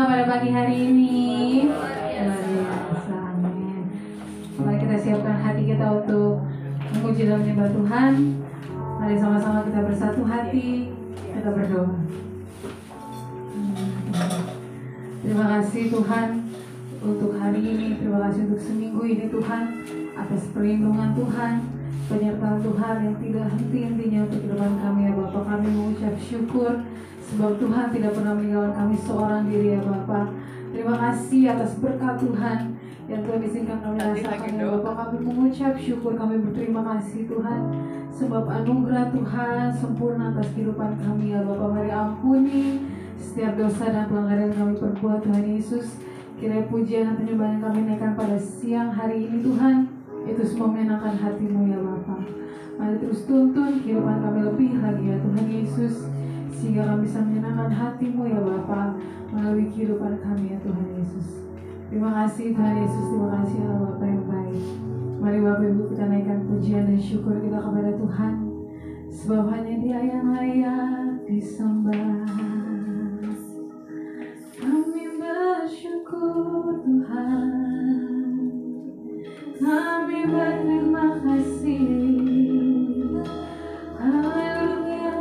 nggak pada pagi hari ini? Luar biasa, amin. Mari kita siapkan hati kita untuk memuji dan menyembah Tuhan. Mari sama-sama kita bersatu hati, kita berdoa. Terima kasih Tuhan untuk hari ini, terima kasih untuk seminggu ini Tuhan, atas perlindungan Tuhan, penyertaan Tuhan yang tidak henti-hentinya untuk kehidupan kami ya Bapa. Kami mengucap syukur sebab Tuhan tidak pernah meninggalkan kami seorang diri ya Bapa. Terima kasih atas berkat Tuhan yang Tuhan izinkan kami rasakan ya Bapa. Kami mengucap syukur, kami berterima kasih Tuhan sebab anugerah Tuhan sempurna atas kehidupan kami ya Bapa. Mari ampuni setiap dosa dan pelanggaran yang kami perbuat Tuhan Yesus. Kiranya pujian dan penyembahan yang kami naikkan pada siang hari ini Tuhan, itu semua menyenangkan hati-Mu ya Bapa. Mari terus tuntun kehidupan kami lebih lagi ya Tuhan Yesus, sehingga kami bisa menyenangkan hati-Mu ya Bapa melalui kehidupan kami ya Tuhan Yesus. Terima kasih Tuhan Yesus, terima kasih Allah Bapa yang baik. Mari Bapak Ibu kita naikkan pujian dan syukur kita kepada Tuhan, sebab hanya Dia yang layak disembah. Kami bersyukur Tuhan, kami berterima kasih. Haleluya.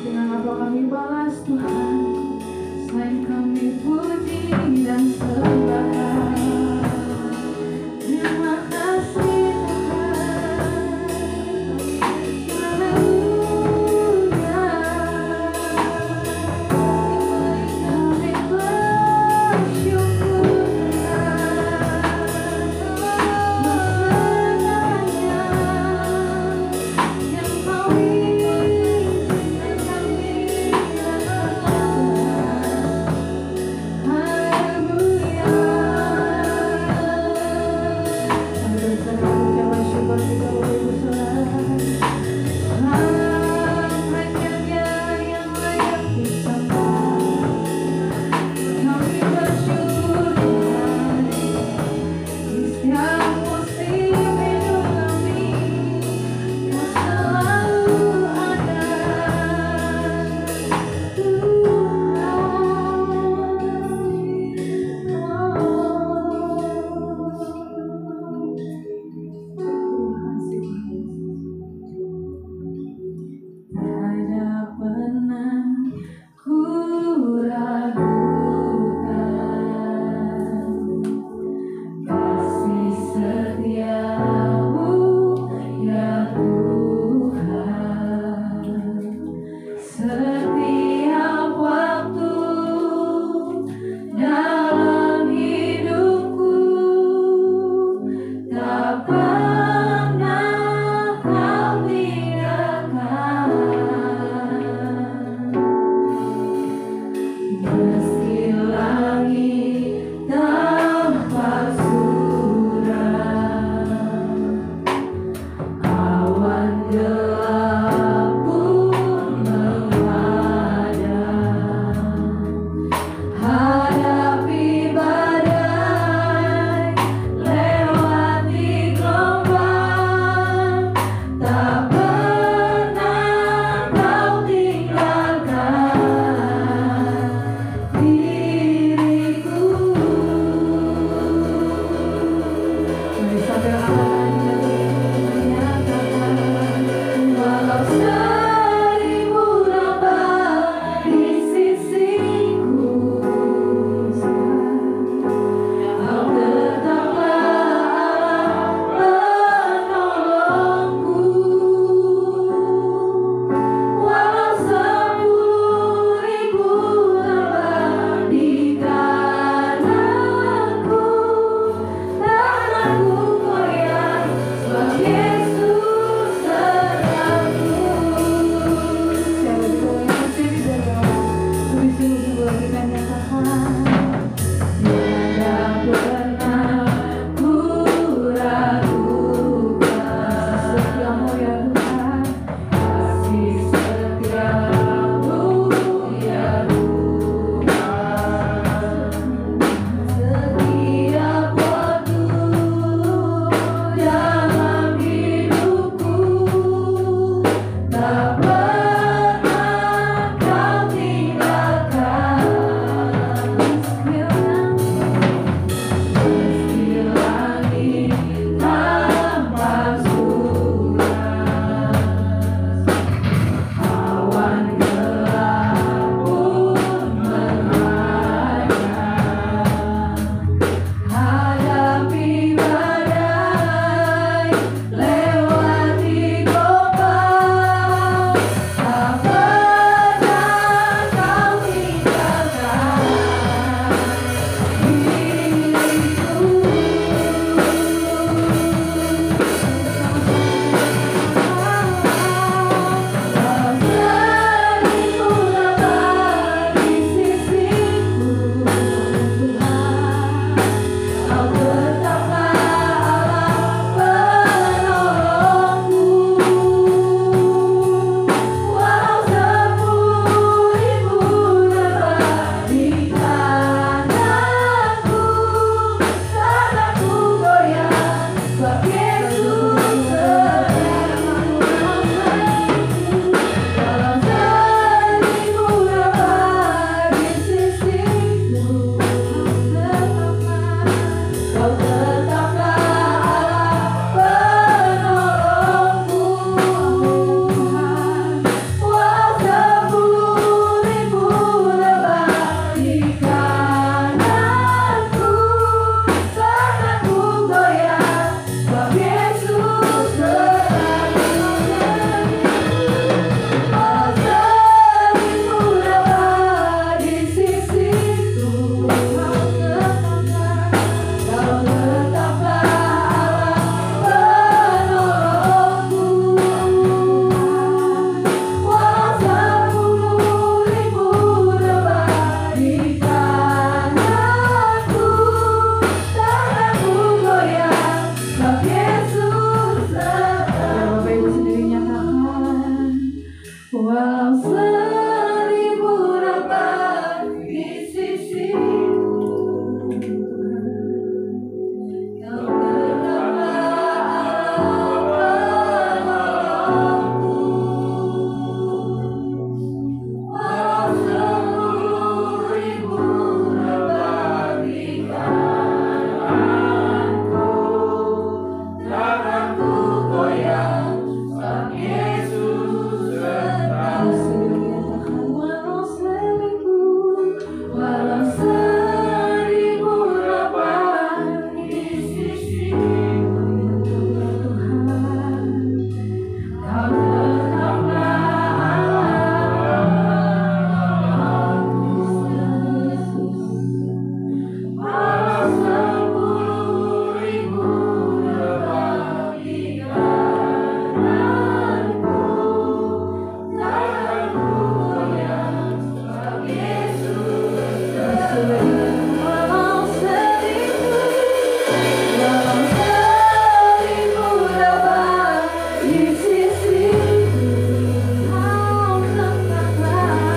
Dengan apa kami balas Tuhan, selain kami puji dan sembah. Terima kasih Tuhan. Walau seribu rabah di sisimu, Kau tetaplah Allah penolongku. Walau sepuluh ribu rabah di kananku, takkan ku goyah sebab Yesus sertaku. Walau seribu rabah di sisimu, Tuhan, Kau tetaplah Allah Yesus. Walau sepuluh ribu rabah di kananku, takkan ku goyah sebab Yesus sertaku. Walau seribu rabah di sisimu, Kau tetaplah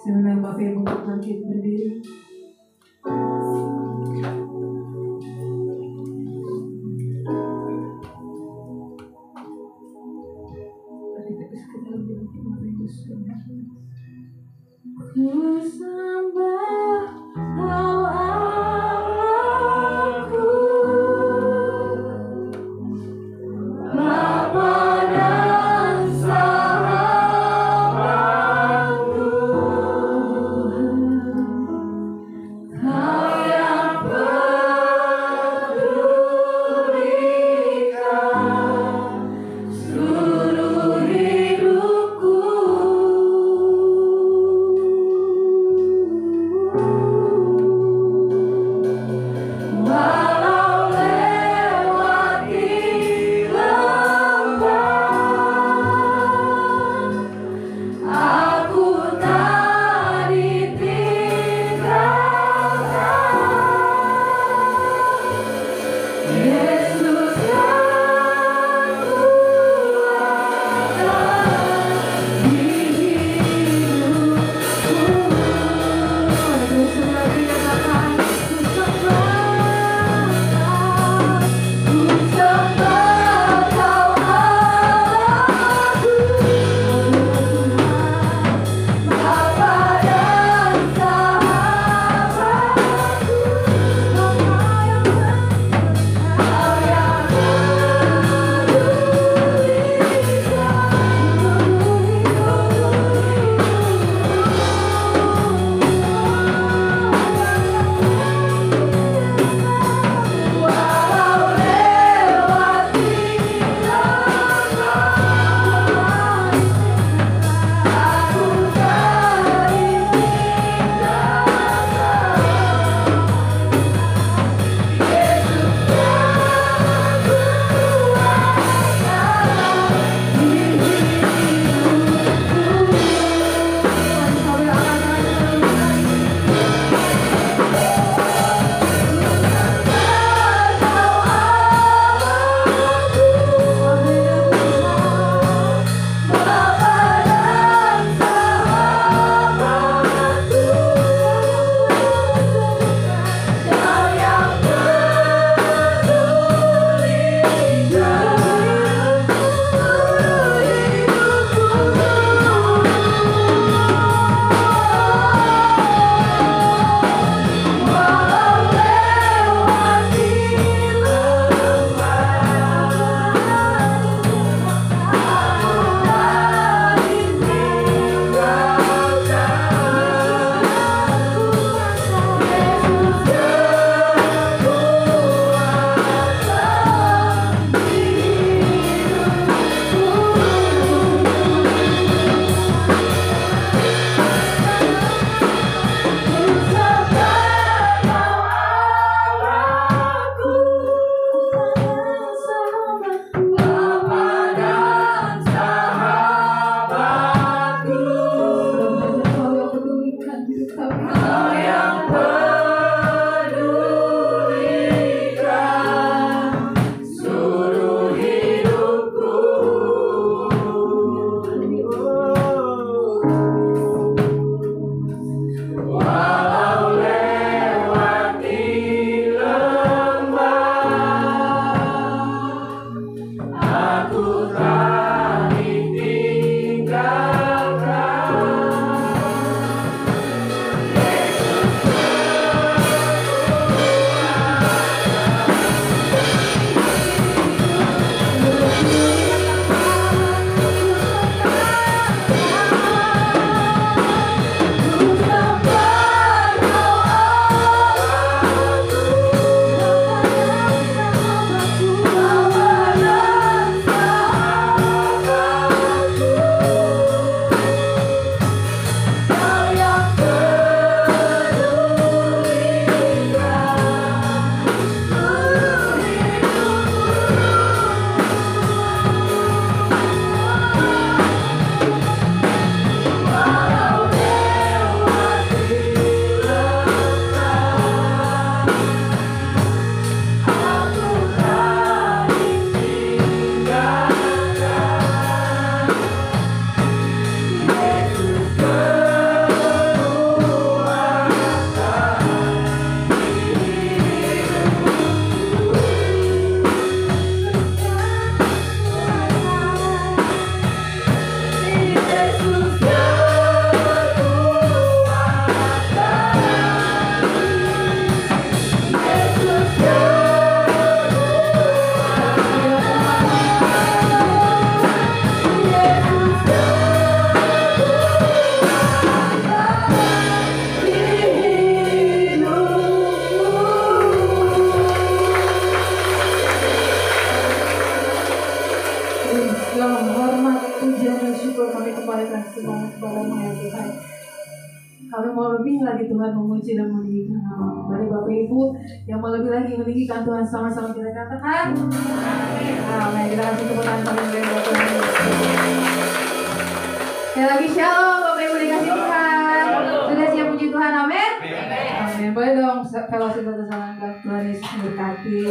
Silakan Bapak Ibu untuk bangkit berdiri. Ku sembah Kau Allahku, Bapa dan sahabatku, Kau yang pedulikan seluruh hidupku. Kami mau lebih lagi Tuhan memuji dan meninggikan nama. Mari Bapak Ibu yang mau lebih lagi meninggikan Tuhan, sama-sama kita katakan amin. Kita kasih tepuk tangan paling baik buat Tuhan. Sekali lagi shalom Bapak Ibu dikasih Tuhan. Sudah siap puji Tuhan, amin. Amin. Boleh dong fellowship bersama Tuhan Yesus memberkati.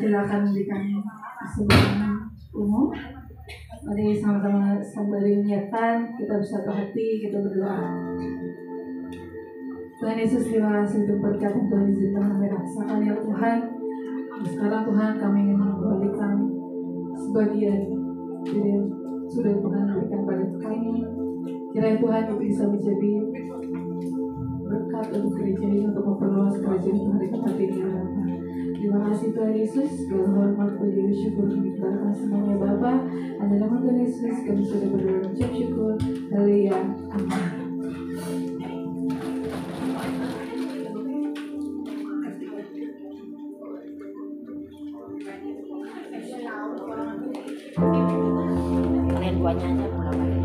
Silakan memberikan sebuah umum. Mari sama-sama sembari menyiapkan, kita bersatu hati, kita berdoa. Tuhan Yesus, terima kasih untuk berkat yang Tuhan izinkan kami rasakan ya Tuhan. Sekarang Tuhan kami ingin mengembalikan sebagian dari sudah Tuhan berikan pada kami. Kiranya Tuhan itu bisa menjadi berkat untuk gereja ini, untuk memperluas kerajaan Tuhan di tempat ini. Terima kasih Tuhan Yesus, segala hormat puji syukur kami kepada semuanya Bapa. Hanya nama Tuhan Yesus kami sudah berdoa mengucap syukur. Haleluya. Amin. Kalian buatnya aja pulang balik.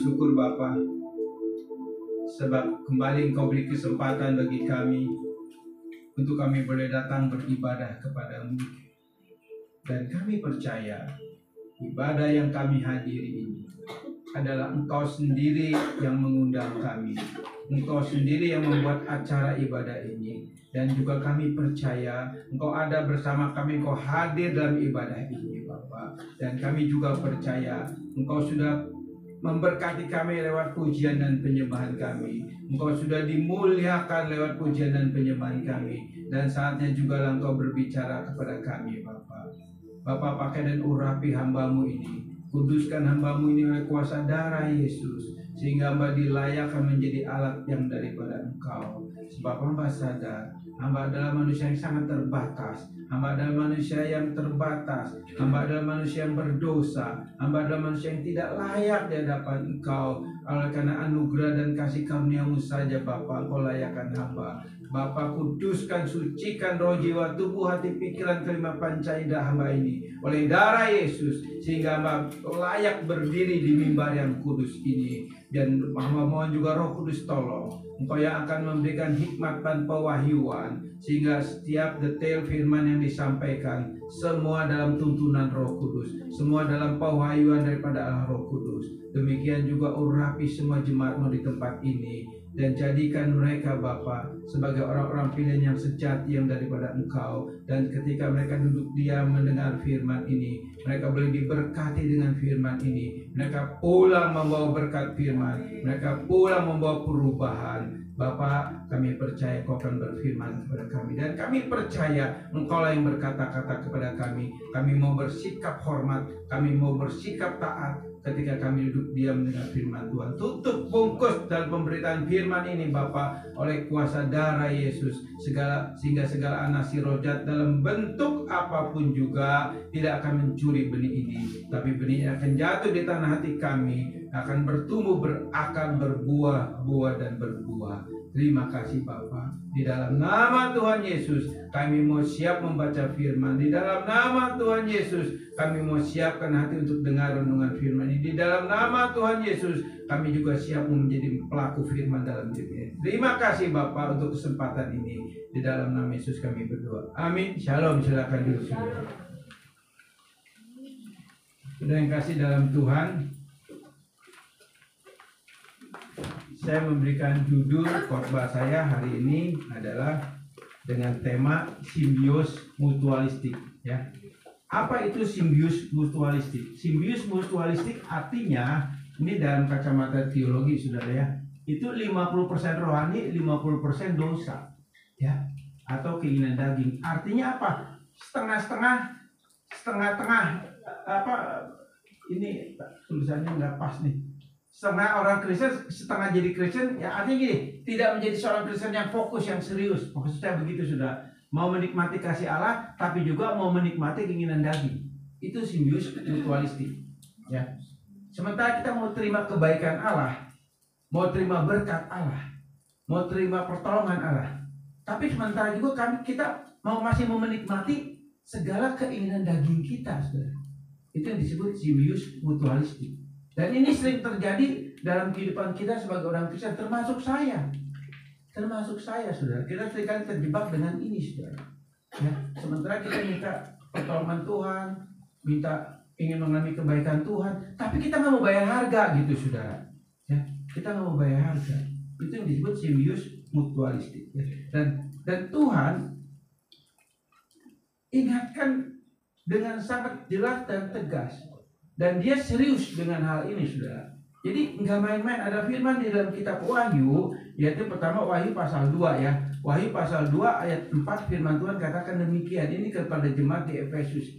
bersyukur Bapa, sebab kembali Engkau beri kesempatan bagi kami untuk kami boleh datang beribadah kepadamu. Dan kami percaya ibadah yang kami hadiri ini adalah Engkau sendiri yang mengundang kami. Engkau sendiri yang membuat acara ibadah ini. Dan juga kami percaya Engkau ada bersama kami, Engkau hadir dalam ibadah ini Bapa. Dan kami juga percaya Engkau sudah memberkati kami lewat pujian dan penyembahan kami. Engkau sudah dimuliakan lewat pujian dan penyembahan kami. Dan saatnya juga Engkau berbicara kepada kami Bapa. Bapa, pakai dan urapi hamba-Mu ini. Kuduskan hamba-Mu ini oleh kuasa darah Yesus, sehingga hamba dilayakkan menjadi alat yang daripada Engkau. Sebab hamba sadar hamba adalah manusia yang sangat terbatas. Hamba adalah manusia yang terbatas. Hamba adalah manusia yang berdosa. Hamba adalah manusia yang tidak layak di hadapan Engkau. Oleh karena anugerah dan kasih karunia-Mu saja Bapa, Engkau layakkan hamba. Bapa, kuduskan, sucikan roh, jiwa, tubuh, hati, pikiran, kelima panca indera hamba ini oleh darah Yesus, sehingga hamba layak berdiri di mimbar yang kudus ini. Dan hamba mohon juga Roh Kudus tolong Engkau yang akan memberikan hikmat dan pewahyuan, sehingga setiap detail firman yang disampaikan semua dalam tuntunan Roh Kudus, semua dalam pewahyuan daripada Allah Roh Kudus. Demikian juga urapi semua jemaat-Mu di tempat ini, dan jadikan mereka Bapa sebagai orang-orang pilihan yang sejati yang daripada Engkau. Dan ketika mereka duduk diam mendengar firman ini, mereka boleh diberkati dengan firman ini. Mereka pulang membawa berkat firman, mereka pulang membawa perubahan. Bapa, kami percaya Kau akan berfirman kepada kami, dan kami percaya Engkau lah yang berkata-kata kepada kami. Kami mau bersikap hormat, kami mau bersikap taat ketika kami duduk diam mendengar firman Tuhan. Tutup bungkus dalam pemberitaan firman ini Bapa oleh kuasa darah Yesus, sehingga segala anak sirojat dalam bentuk apapun juga tidak akan mencuri benih ini, tapi benih akan jatuh di tanah hati kami, akan bertumbuh, berakar, berbuah dan berbuah. Terima kasih Bapa. Di dalam nama Tuhan Yesus kami mau siap membaca firman. Di dalam nama Tuhan Yesus kami mau siapkan hati untuk dengar renungan firman ini. Di dalam nama Tuhan Yesus kami juga siap menjadi pelaku firman dalam diri. Terima kasih Bapa untuk kesempatan ini. Di dalam nama Yesus kami berdoa. Amin. Shalom. Silakan duduk saudara. Saudara yang kasih dalam Tuhan, saya memberikan judul khotbah saya hari ini adalah dengan tema simbios mutualistik. Ya, apa itu simbios mutualistik? Simbios mutualistik artinya, ini dalam kacamata teologi saudara ya, itu 50% rohani, 50% dosa, ya, atau keinginan daging. Artinya apa? Setengah-setengah, apa? Ini tulisannya nggak pas nih. Setengah orang Kristen, setengah jadi Kristen, ya artinya gini, tidak menjadi seorang Kristen yang fokus, yang serius. Maksudnya begitu sudah, mau menikmati kasih Allah, tapi juga mau menikmati keinginan daging. Itu simbios mutualistik. Ya. Sementara kita mau terima kebaikan Allah, mau terima berkat Allah, mau terima pertolongan Allah, tapi sementara juga kita masih mau menikmati segala keinginan daging kita, saudara. Itu yang disebut simbios mutualistik. Dan ini sering terjadi dalam kehidupan kita sebagai orang Kristen, termasuk saya, saudara. Kita seringkali terjebak dengan ini, saudara. Ya, sementara kita minta pertolongan Tuhan, ingin mengalami kebaikan Tuhan, tapi kita nggak mau bayar harga, gitu, saudara. Ya, kita nggak mau bayar harga. Itu yang disebut simbios mutualistik. Ya. Dan Tuhan ingatkan dengan sangat jelas dan tegas. Dan dia serius dengan hal ini, saudara. Jadi nggak main-main. Ada firman di dalam kitab Wahyu, yaitu pertama Wahyu pasal 2 ya. Wahyu pasal 2 ayat 4 firman Tuhan katakan demikian. Ini kepada jemaat di Efesus.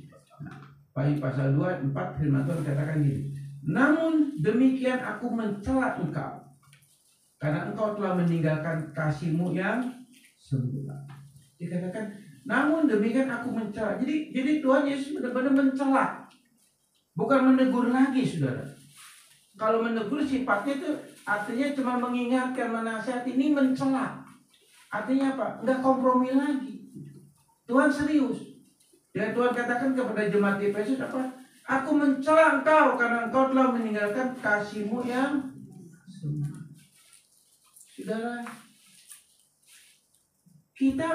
Wahyu pasal 2 ayat 4 firman Tuhan katakan gini. Namun demikian aku mencela engkau, karena engkau telah meninggalkan kasih-Mu yang semula. Dikatakan, namun demikian aku mencela. Jadi Tuhan Yesus benar-benar mencela. Bukan menegur lagi, saudara. Kalau menegur sifatnya itu artinya cuma mengingatkan, menasihati. Ini mencela. Artinya apa? Enggak kompromi lagi. Tuhan serius. Dan Tuhan katakan kepada jemaat di Efesus apa? Aku mencela engkau karena engkau telah meninggalkan kasih-Mu yang semua. Saudara, kita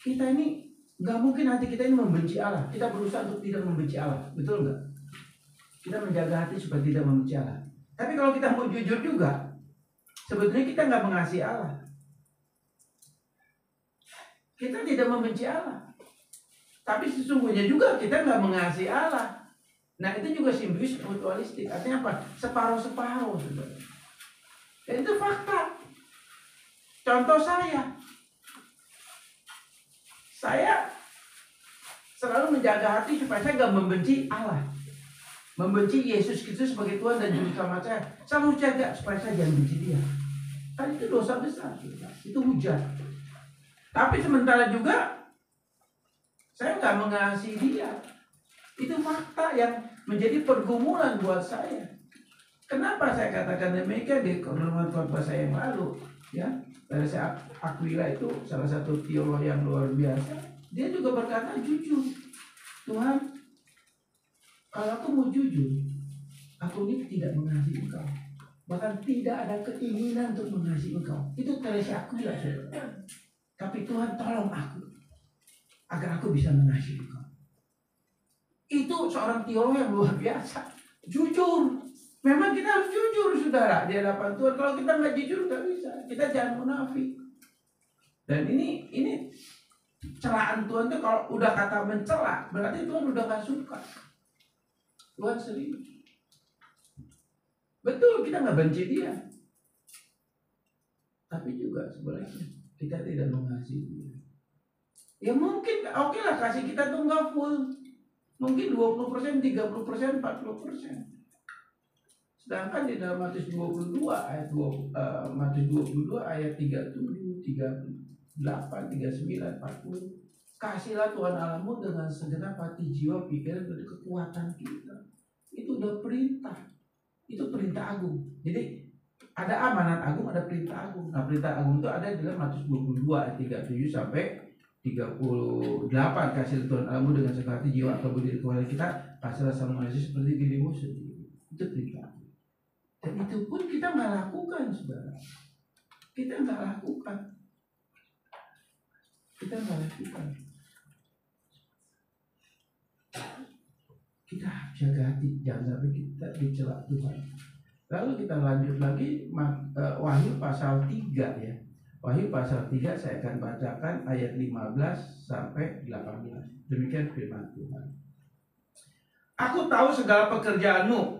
ini nggak mungkin hati kita ini membenci Allah. Kita berusaha untuk tidak membenci Allah, betul nggak? Kita menjaga hati supaya tidak membenci Allah. Tapi kalau kita mau jujur juga, sebetulnya kita nggak mengasihi Allah. Kita tidak membenci Allah, tapi sesungguhnya juga kita nggak mengasihi Allah. Nah, itu juga simbiosis mutualistik. Artinya apa? Separuh-separuh, saudara. Dan itu fakta. Contoh saya selalu menjaga hati supaya saya nggak membenci Allah, membenci Yesus Kristus sebagai Tuhan dan Juru Selamat saya. Selalu jaga supaya saya jangan benci Dia. Kan itu dosa besar, saudara. Itu hujat. Tapi sementara juga saya nggak mengasihi Dia. Itu fakta yang menjadi pergumulan buat saya. Kenapa saya katakan demikian? Di renungan khotbah saya yang lalu, ya, dari saya Aquila itu salah satu teolog yang luar biasa. Dia juga berkata jujur, Tuhan, kalau aku mau jujur, aku ini tidak mengasihi Engkau, bahkan tidak ada keinginan untuk mengasihi Engkau. Itu Teresa Aquila, saudara. Tapi Tuhan tolong aku agar aku bisa mengasihi Engkau. Itu seorang teolog yang luar biasa, jujur. Memang kita harus jujur, saudara, di hadapan Tuhan. Kalau kita nggak jujur nggak bisa. Kita jangan munafik. Dan ini celaan Tuhan tuh kalau udah kata mencela, berarti Tuhan udah nggak suka. Tuhan serius. Betul, kita nggak benci Dia, tapi juga sebenarnya kita tidak mengasihi Dia. Ya mungkin, oke lah, kasih kita tuh nggak full. Mungkin 20%, 30%, 40%. Sedangkan di dalam Matius 22 ayat 37, 38, 39, 40. Kasihlah Tuhan Allahmu dengan segenap hati, jiwa, pikiran, dan kekuatan kita. Itu udah perintah. Itu perintah agung. Jadi ada amanat agung, ada perintah agung. Nah, perintah agung itu ada di dalam Matius 22 ayat 37 sampai 38. Kasih Tuhan Allahmu dengan segenap hati, jiwa, atau budi, kekuatan kita. Kasihlah sama manusia seperti dirimu sendiri. Itu perintah. Dan itu pun kita nggak lakukan, saudara. Kita nggak lakukan. Kita jaga hati, jangan sampai kita dicela Tuhan. Lalu kita lanjut lagi Wahyu pasal 3, ya. Wahyu pasal 3 saya akan bacakan ayat 15 sampai 18. Demikian firman Tuhan. Aku tahu segala pekerjaanmu.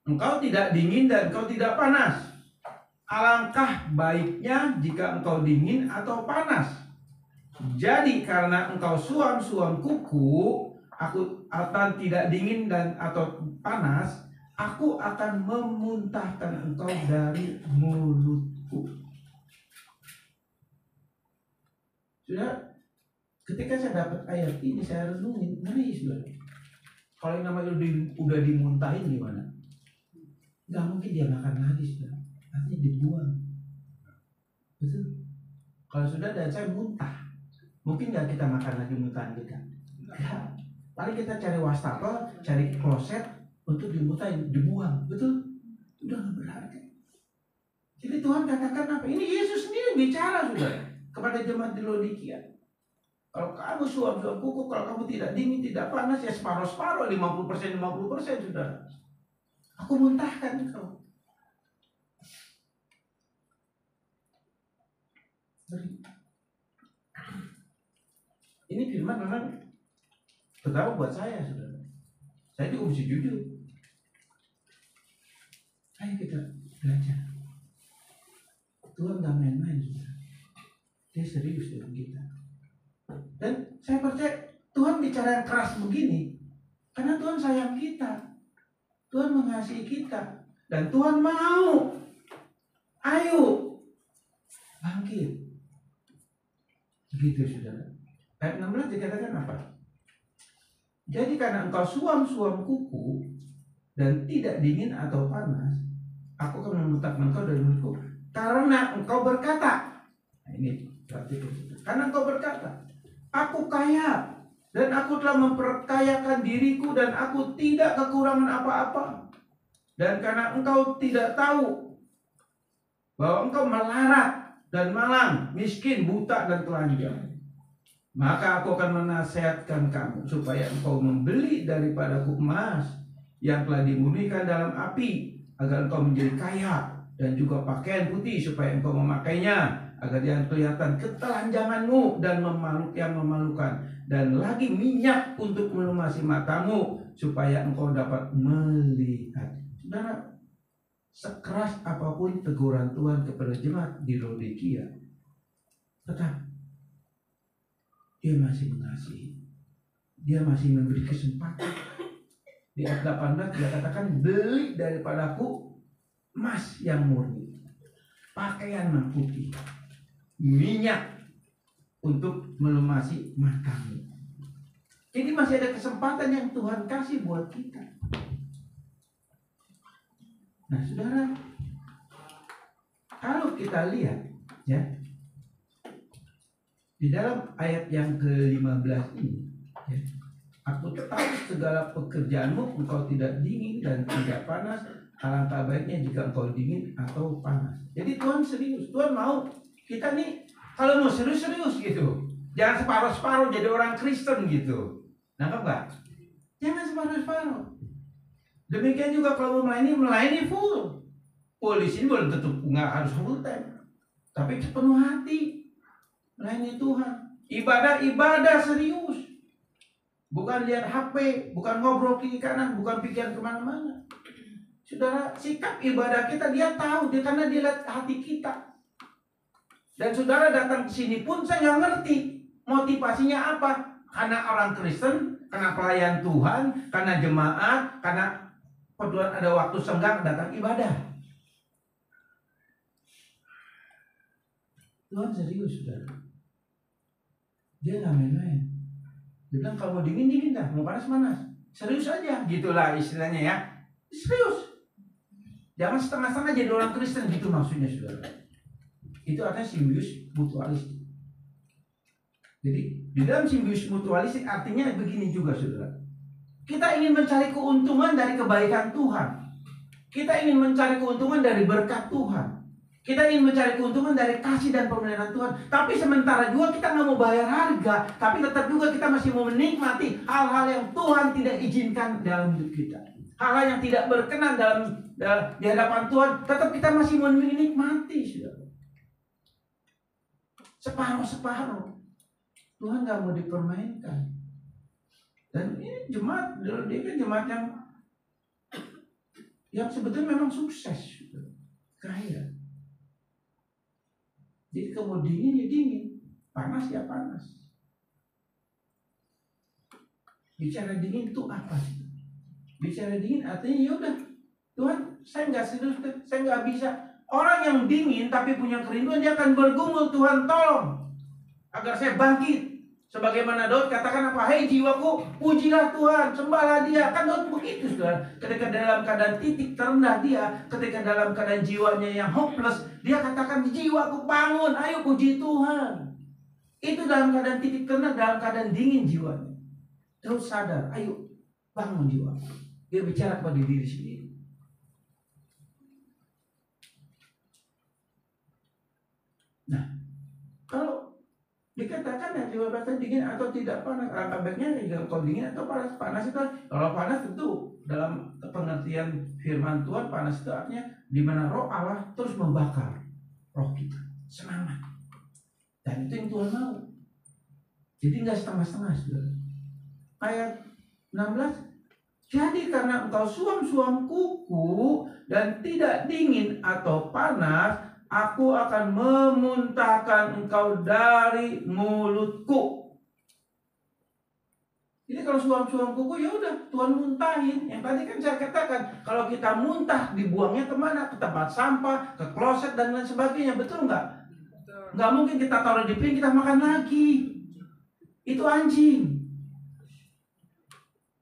Engkau tidak dingin dan engkau tidak panas. Alangkah baiknya jika engkau dingin atau panas. Jadi karena engkau suam-suam kuku, aku akan tidak dingin dan atau panas, aku akan memuntahkan engkau dari mulutku. Sudah, ketika saya dapat ayat ini, saya renungin, ngeri saudara. Kalau yang namanya udah dimuntahin gimana? Gak mungkin dia makan lagi, saudara. Artinya dibuang. Betul. Kalau sudah dan saya muntah, mungkin gak kita makan lagi muntahan kita? Ya. Paling kita cari wastafel, cari kloset untuk dimuntahin, dibuang. Betul? Udah gak berharga. Jadi Tuhan katakan apa? Ini Yesus sendiri bicara, saudara, kepada jemaat di Laodikia. Kalau kamu suam-suam kuku, kalau kamu tidak dingin, tidak panas, ya separuh-separuh, 50%, 50%, saudara. Aku muntahkan kau. Ini firman memang terutama buat saya, saudara. Saya juga mesti jujur. Ayo kita belajar. Tuhan gak main-main, saudara. Dia serius dengan kita. Dan saya percaya Tuhan bicara yang keras begini karena Tuhan sayang kita. Tuhan mengasihi kita. Dan Tuhan mau. Ayo. Bangkit. Begitu, saudara. Ayat 16 dikatakan apa? Jadi karena engkau suam-suam kuku dan tidak dingin atau panas, aku akan memuntahkan engkau dari mulutku. Karena engkau berkata. Nah, ini berarti karena engkau berkata, aku kaya dan aku telah memperkayakan diriku dan aku tidak kekurangan apa-apa. Dan karena engkau tidak tahu bahwa engkau melarat dan malang, miskin, buta, dan telanjang, maka aku akan menasihatkan kamu supaya engkau membeli daripadaku emas yang telah dimurnikan dalam api, agar engkau menjadi kaya, dan juga pakaian putih supaya engkau memakainya, agar jangan kelihatan ketelanjanganmu dan yang memalukan, dan lagi minyak untuk melumasi matamu supaya engkau dapat melihat. Saudara, sekeras apapun teguran Tuhan kepada jemaat di Laodikia, tetap Dia masih mengasihi. Dia masih memberi kesempatan. Di ayat 18 dia katakan, beli daripadaku emas yang murni, pakaian yang putih, minyak untuk melumasi matamu. Jadi masih ada kesempatan yang Tuhan kasih buat kita. Nah, saudara, kalau kita lihat ya, di dalam ayat yang ke-15 ini ya, aku tahu segala pekerjaanmu, engkau tidak dingin dan tidak panas. Alangkah baiknya jika engkau dingin atau panas. Jadi Tuhan serius. Tuhan mau kita nih, kalau mau serius-serius gitu. Jangan separuh-separuh jadi orang Kristen gitu. Nangkep gak? Jangan separuh-separuh. Demikian juga kalau mau melayani full. Full di sini belum tentu nggak harus full time, tapi sepenuh hati melayani Tuhan. Ibadah serius. Bukan lihat HP, bukan ngobrol kiri kanan, bukan pikiran kemana-mana. Saudara, sikap ibadah kita dia tahu, karena dia lihat hati kita. Dan saudara datang ke sini pun saya nggak ngerti motivasinya apa. Karena orang Kristen, karena pelayan Tuhan, karena jemaat, karena kebetulan ada waktu senggang datang ibadah. Tuhan serius, saudara. Dia nggak main-main. Dia bilang kalau mau dingin dah, mau panas. Serius aja, gitulah istilahnya ya. Serius. Jangan setengah-setengah jadi orang Kristen, gitu maksudnya, saudara. Itu artinya simbius mutualistik. Jadi di dalam simbius mutualistik artinya begini juga, saudara. Kita ingin mencari keuntungan dari kebaikan Tuhan. Kita ingin mencari keuntungan dari berkat Tuhan. Kita ingin mencari keuntungan dari kasih dan pemeliharaan Tuhan. Tapi sementara juga kita nggak mau bayar harga. Tapi tetap juga kita masih mau menikmati hal-hal yang Tuhan tidak izinkan dalam hidup kita. Hal-hal yang tidak berkenan di hadapan Tuhan. Tetap kita masih mau menikmati, saudara. Separuh-separuh. Tuhan nggak mau dipermainkan. Dan ini jemaat, dia kan jemaat yang sebetulnya memang sukses, kaya. Jadi kalau dingin ya dingin, panas ya panas. Bicara dingin itu apa sih? Bicara dingin artinya ya udah, Tuhan, saya nggak serius, saya nggak bisa. Orang yang dingin tapi punya kerinduan, dia akan bergumul, Tuhan tolong agar saya bangkit. Sebagaimana Daud katakan apa? Hei jiwaku, pujilah Tuhan, sembahlah Dia. Kan Daud begitu, saudara. Ketika dalam keadaan titik terendah dia, ketika dalam keadaan jiwanya yang hopeless, dia katakan, jiwaku bangun, ayo puji Tuhan. Itu dalam keadaan titik terendah, dalam keadaan dingin jiwanya. Daud sadar, ayo bangun jiwa. Dia bicara kepada diri sendiri. Nah, kalau dikatakan ya jiwa bahasa dingin atau tidak panas, alangkah baiknya jika kau dingin atau panas. Panas itu, kalau panas tentu dalam pengertian firman Tuhan, panas itu artinya di mana roh Allah terus membakar roh kita, semangat. Dan itu yang Tuhan mau. Jadi nggak setengah-setengah, saudara. Ayat 16, jadi karena engkau suam-suam kuku dan tidak dingin atau panas, aku akan memuntahkan engkau dari mulutku. Jadi kalau suam-suam kuku ya udah Tuhan muntahin. Yang tadi kan saya katakan, kalau kita muntah dibuangnya kemana? Ke tempat sampah, ke kloset dan lain sebagainya. Betul nggak? Nggak mungkin kita taruh di piring kita makan lagi. Itu anjing.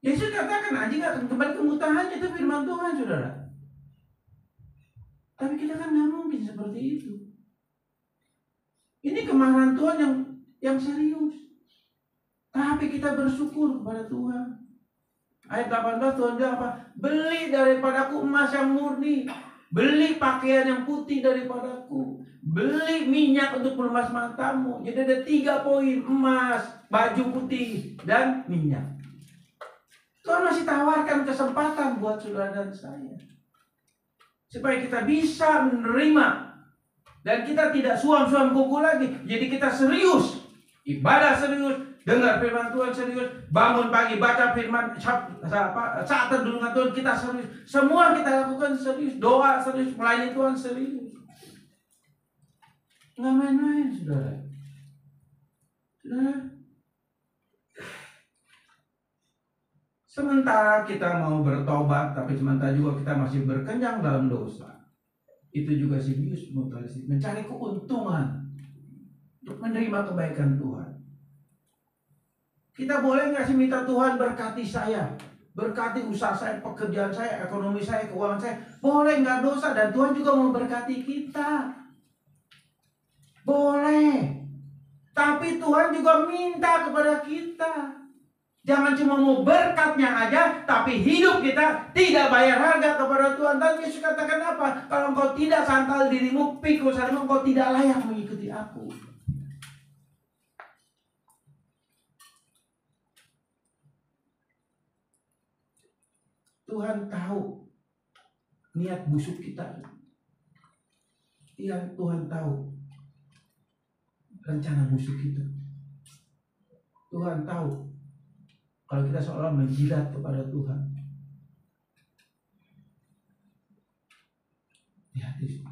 Yesus katakan anjing akan kembali ke muntahannya. Itu firman Tuhan, saudara. Tapi kita kan nggak mungkin seperti itu. Ini kemarahan Tuhan yang serius. Tapi kita bersyukur kepada Tuhan. Ayat 18 Tuhan bilang apa? Beli daripadaku emas yang murni, beli pakaian yang putih daripadaku, beli minyak untuk pelumas matamu. Jadi ada 3 poin: emas, baju putih, dan minyak. Tuhan masih tawarkan kesempatan buat saudara dan saya, supaya kita bisa menerima. Dan kita tidak suam-suam kuku lagi. Jadi kita serius, ibadah serius, dengar firman Tuhan serius, bangun pagi baca firman, saat teduh dengan Tuhan kita serius. Semua kita lakukan serius, doa serius, melayani Tuhan serius. Nggak main-main, saudara. Saudara, sementara kita mau bertobat, tapi sementara juga kita masih berkenyang dalam dosa. Itu juga Simbius Mutualistik, mencari keuntungan untuk menerima kebaikan Tuhan. Kita boleh nggak sih minta Tuhan berkati saya, berkati usaha saya, pekerjaan saya, ekonomi saya, keuangan saya? Boleh, nggak dosa, dan Tuhan juga memberkati kita. Boleh. Tapi Tuhan juga minta kepada kita, jangan cuma mau berkatnya aja, tapi hidup kita tidak bayar harga kepada Tuhan. Dan Yesus katakan apa? Kalau engkau tidak sangkal dirimu, pikul salibmu, engkau tidak layak mengikuti aku. Tuhan tahu niat busuk kita. Tuhan tahu rencana busuk kita. Tuhan tahu kalau kita seolah menjilat kepada Tuhan. Hati-hati.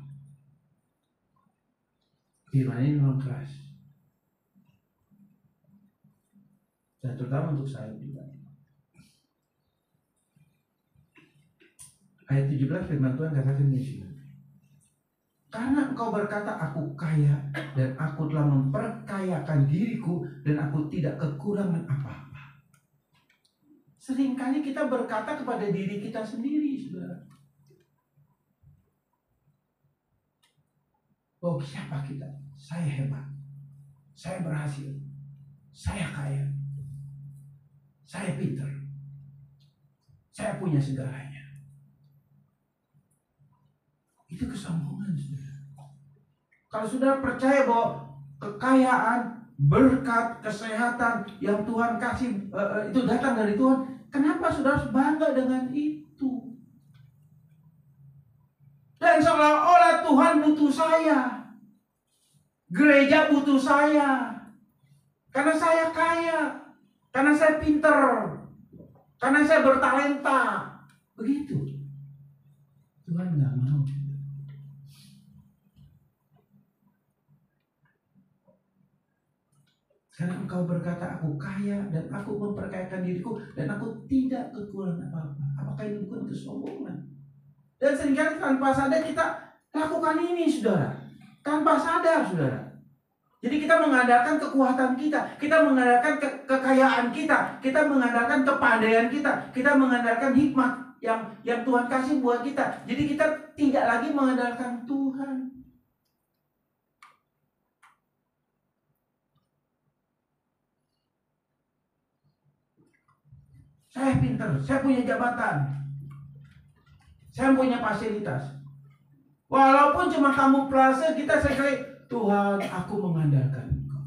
Firman ini memang keras. Dan terutama untuk saya pribadi. Ayat 17 firman Tuhan katakan ini. Karena engkau berkata, aku kaya dan aku telah memperkayakan diriku dan aku tidak kekurangan apa-apa. Seringkali kita berkata kepada diri kita sendiri, saudara. Oh, siapa kita? Saya hebat, saya berhasil, saya kaya, saya pintar, saya punya segalanya. Itu kesombongan, saudara. Kalau saudara percaya bahwa kekayaan, berkat, kesehatan yang Tuhan kasih itu datang dari Tuhan, kenapa saudara harus bangga dengan itu? Dan seolah-olah Tuhan butuh saya, gereja butuh saya, karena saya kaya, karena saya pintar, karena saya bertalenta. Begitu. Tuhan nggak mau. Karena engkau berkata, aku kaya dan aku memperkayakan diriku dan aku tidak kekurangan apa-apa. Apakah ini bukan kesombongan? Dan seringkali tanpa sadar kita lakukan ini, saudara. Tanpa sadar, saudara. Jadi kita mengandalkan kekuatan kita mengandalkan kekayaan kita mengandalkan kepandaian kita mengandalkan hikmat yang Tuhan kasih buat kita. Jadi kita tidak lagi mengandalkan Tuhan. Saya pintar, saya punya jabatan, saya punya fasilitas. Walaupun cuma kamu plase, kita sekali, Tuhan, aku mengandalkan Engkau.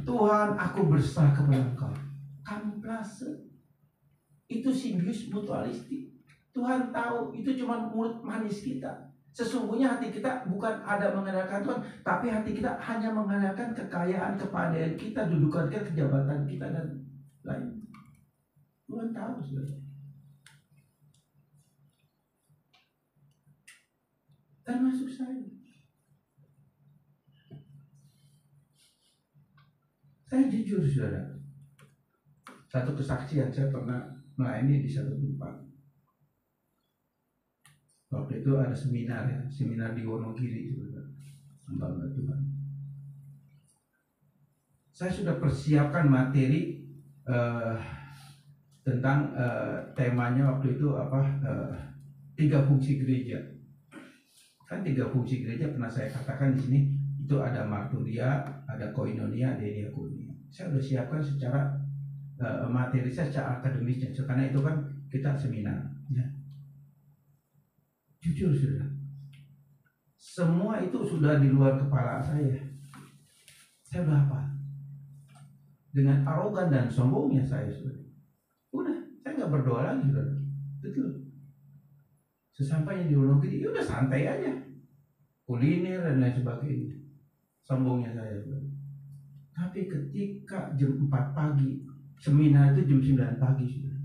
Tuhan, aku berserah kepada Engkau. Kamu plase. Itu simbius mutualistik. Tuhan tahu itu cuma mulut manis kita. Sesungguhnya hati kita bukan ada mengandalkan Tuhan, tapi hati kita hanya mengandalkan kekayaan, kepandaian kita, dudukan kita, kejabatan kita, dan lain. Tuhan tahu, saudara. Termasuk saya. Saya jujur, saudara. Satu kesaksian, saya pernah melayani di satu tempat. Waktu itu ada seminar di Wonogiri, saudara. Hamba Tuhan. Saya sudah persiapkan materi tentang temanya waktu itu apa? 3 fungsi gereja. Kan 3 fungsi gereja pernah saya katakan di sini. Itu ada marturia, ada koinonia, ada diakonia. Saya sudah siapkan secara materi saya, secara akademisnya. Karena itu kan kita seminar, ya. Jujur sudah, semua itu sudah di luar kepala saya. Saya udah hafal. Dengan arogan dan sombongnya saya sudah. Udah, saya nggak berdoa lagi, sudah. Betul. Sesampainya di Wonogiri, ya udah santai aja. Kuliner dan lain sebagainya. Sombongnya saya sudah. Tapi ketika jam 4 pagi, seminar itu jam 9 pagi sudah.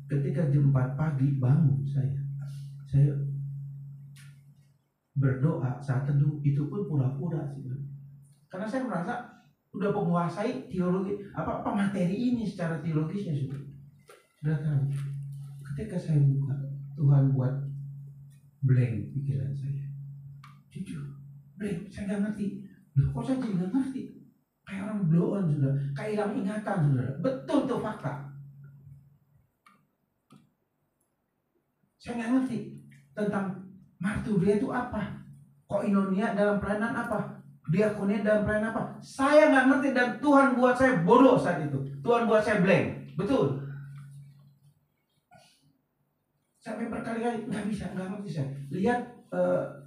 Ketika jam 4 pagi bangun saya berdoa saat teduh, itu pun pura-pura sudah. Karena saya merasa udah menguasai teologi apa materi ini secara teologisnya sudah. Sudah tahu. Ketika saya buka, Tuhan buat blank pikiran saya. Jujur, blank. Saya nggak ngerti. Loh, kok saya jadi nggak ngerti? Kayak orang blow on sudah, kayak hilang ingatan sudah. Betul tuh fakta. Saya nggak ngerti tentang marturia itu apa, koinonia dalam pelayanan apa, diakonia dalam pelayanan apa. Saya nggak ngerti dan Tuhan buat saya bodoh saat itu. Tuhan buat saya blank. Betul. Sampai berkali-kali nggak ngerti saya. Lihat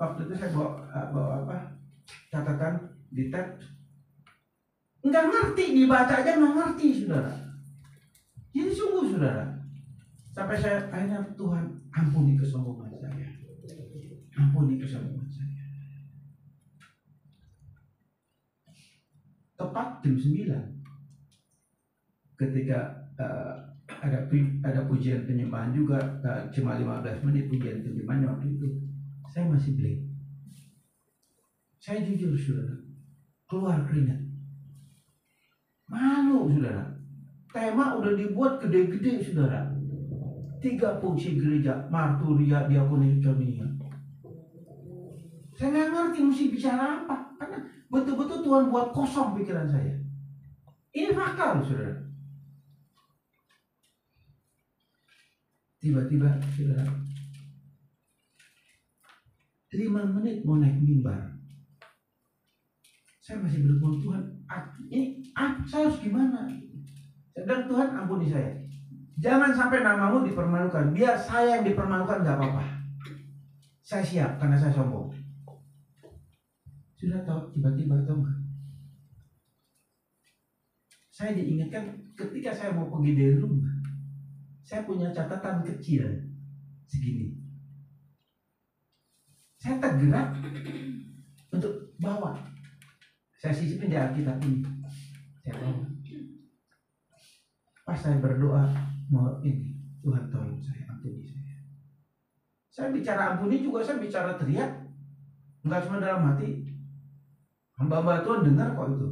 waktu itu saya bawa apa catatan di tab. Nggak ngerti, dibaca aja nggak ngerti saudara. Jadi sungguh saudara. Sampai saya akhirnya Tuhan ampuni kesombongan saya. Ampuni kesombongan saya. Tepat jam 9 ketika ada pujian penyembahan juga, cuma 15 menit pujian penyembahan waktu itu. Saya masih blank. Saya jujur saudara, keluar keringat. Malu saudara. Tema udah dibuat gede-gede saudara. 3 fungsi gereja, marturia, diakonia, ikonia. Saya nggak ngerti mesti bicara apa, karena betul-betul Tuhan buat kosong pikiran saya. Ini fakta loh saudara. Tiba-tiba saudara, 5 menit mau naik mimbar, saya masih berdoa, Tuhan, saya harus gimana? Dan Tuhan ampuni saya. Jangan sampai namamu dipermalukan. Biar saya yang dipermalukan gak apa-apa. Saya siap karena saya sombong. Sudah tahu, tiba-tiba tahu nggak? Saya diingatkan ketika saya mau pergi dari rumah, saya punya catatan kecil segini. Saya tergerak untuk bawa. Saya sisipin di Alkitab ini. Saya bawa. Pas saya berdoa, mau ini, Tuhan tolong saya, ampuni saya. Saya bicara ampuni juga, saya bicara teriak. Enggak cuma dalam hati. Hamba-hamba Tuhan dengar kok itu.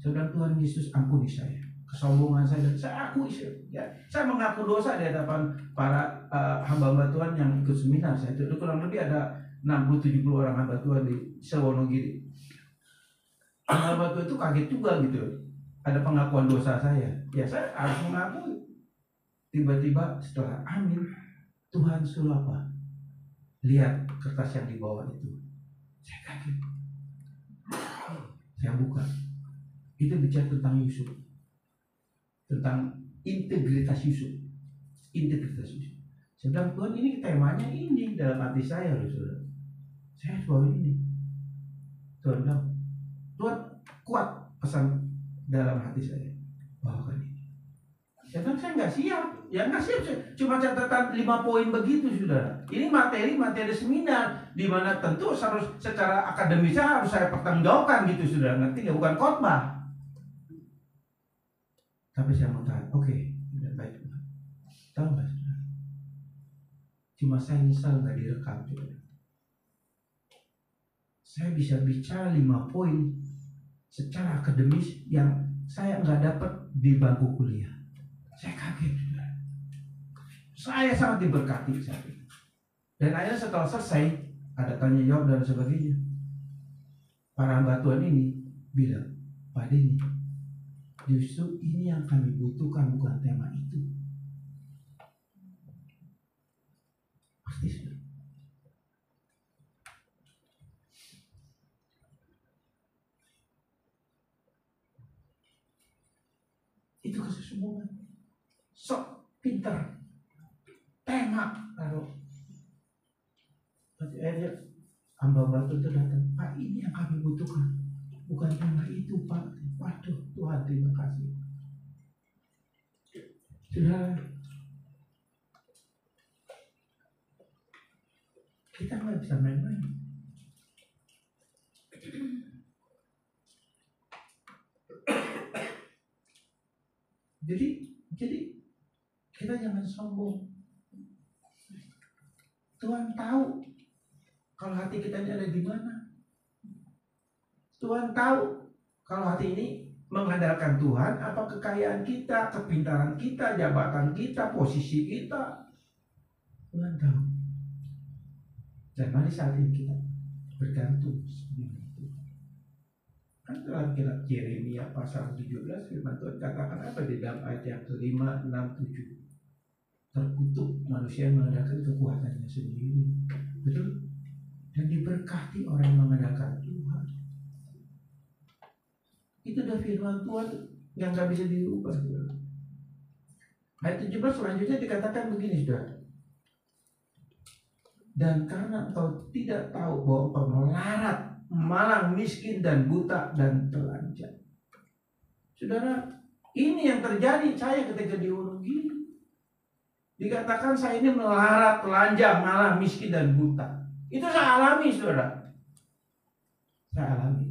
Saya bilang, Tuhan Yesus ampuni saya. Kesombongan saya akui. Ya, saya mengaku dosa di hadapan para hamba-hamba Tuhan yang ikut seminar. Saya itu kurang lebih ada 60-70 orang hamba Tuhan di Sewonogiri. Hamba Tuhan itu kaget juga gitu. Ada pengakuan dosa saya. Ya saya harus mengakui. Tiba-tiba setelah amin, Tuhan suruh apa? Lihat kertas yang di bawah itu. Saya kaget. Saya buka. Itu bicara tentang Yusuf. Tentang integritas Yusuf. Integritas Yusuf. Saya bilang, Tuhan ini temanya ini dalam hati saya loh saudara. Saya bawa ini. Tuhan bilang, Tuhan kuat pesan dalam hati saya. Bawakan ini. Saya bilang, saya nggak siap. Ya nggak siap. Cuma catatan 5 poin begitu saudara. Ini materi seminar. Di mana tentu harus secara akademisnya harus saya pertanggungjawabkan gitu saudara. Ngerti nggak? Bukan khotbah. Tapi saya mau tahan, oke, baik. Tahu nggak saudara? Cuma saya nyesal nggak direkam saudara. Saya bisa bicara 5 poin secara akademis yang saya nggak dapat di bangku kuliah. Saya kaget saudara. Saya sangat diberkati saat itu. Dan akhirnya setelah selesai ada tanya jawab dan sebagainya. Para hamba Tuhan ini bilang, Pak Denny, justru ini yang kami butuhkan, bukan tema itu. Pasti sudah. Itu kesombongan. Sok pinter. mak taruh. Nanti akhirnya hamba batu itu datang, Pak ini yang kami butuhkan, bukan cuma itu Pak. Waduh Tuhan terima kasih. Sudah, kita nggak bisa main-main. Jadi kita jangan sombong. Tuhan tahu kalau hati kita ini ada di mana. Tuhan tahu kalau hati ini mengandalkan Tuhan, apa kekayaan kita, kepintaran kita, jabatan kita, posisi kita. Tuhan tahu. Dan mari saat ini kita bergantung dengan Tuhan. Kan dalam kitab Yeremia pasal 17 firman Tuhan katakan apa di dalam ayat yang ke-5, 6, 7. Terkutuk manusia yang mengandalkan kekuatannya sendiri. Betul? Dan diberkati orang yang mengandalkan Tuhan. Itu udah firman Tuhan yang gak bisa diubah. Ayat 17 selanjutnya dikatakan begini, saudara. Dan karena engkau tidak tahu bahwa engkau melarat, malang, miskin, dan buta, dan telanjang. Saudara, ini yang terjadi saya ketika di Gunung Gini. Dikatakan saya ini melarat, telanjang, malang, miskin, dan buta. Itu saya alami, saudara. Saya alami.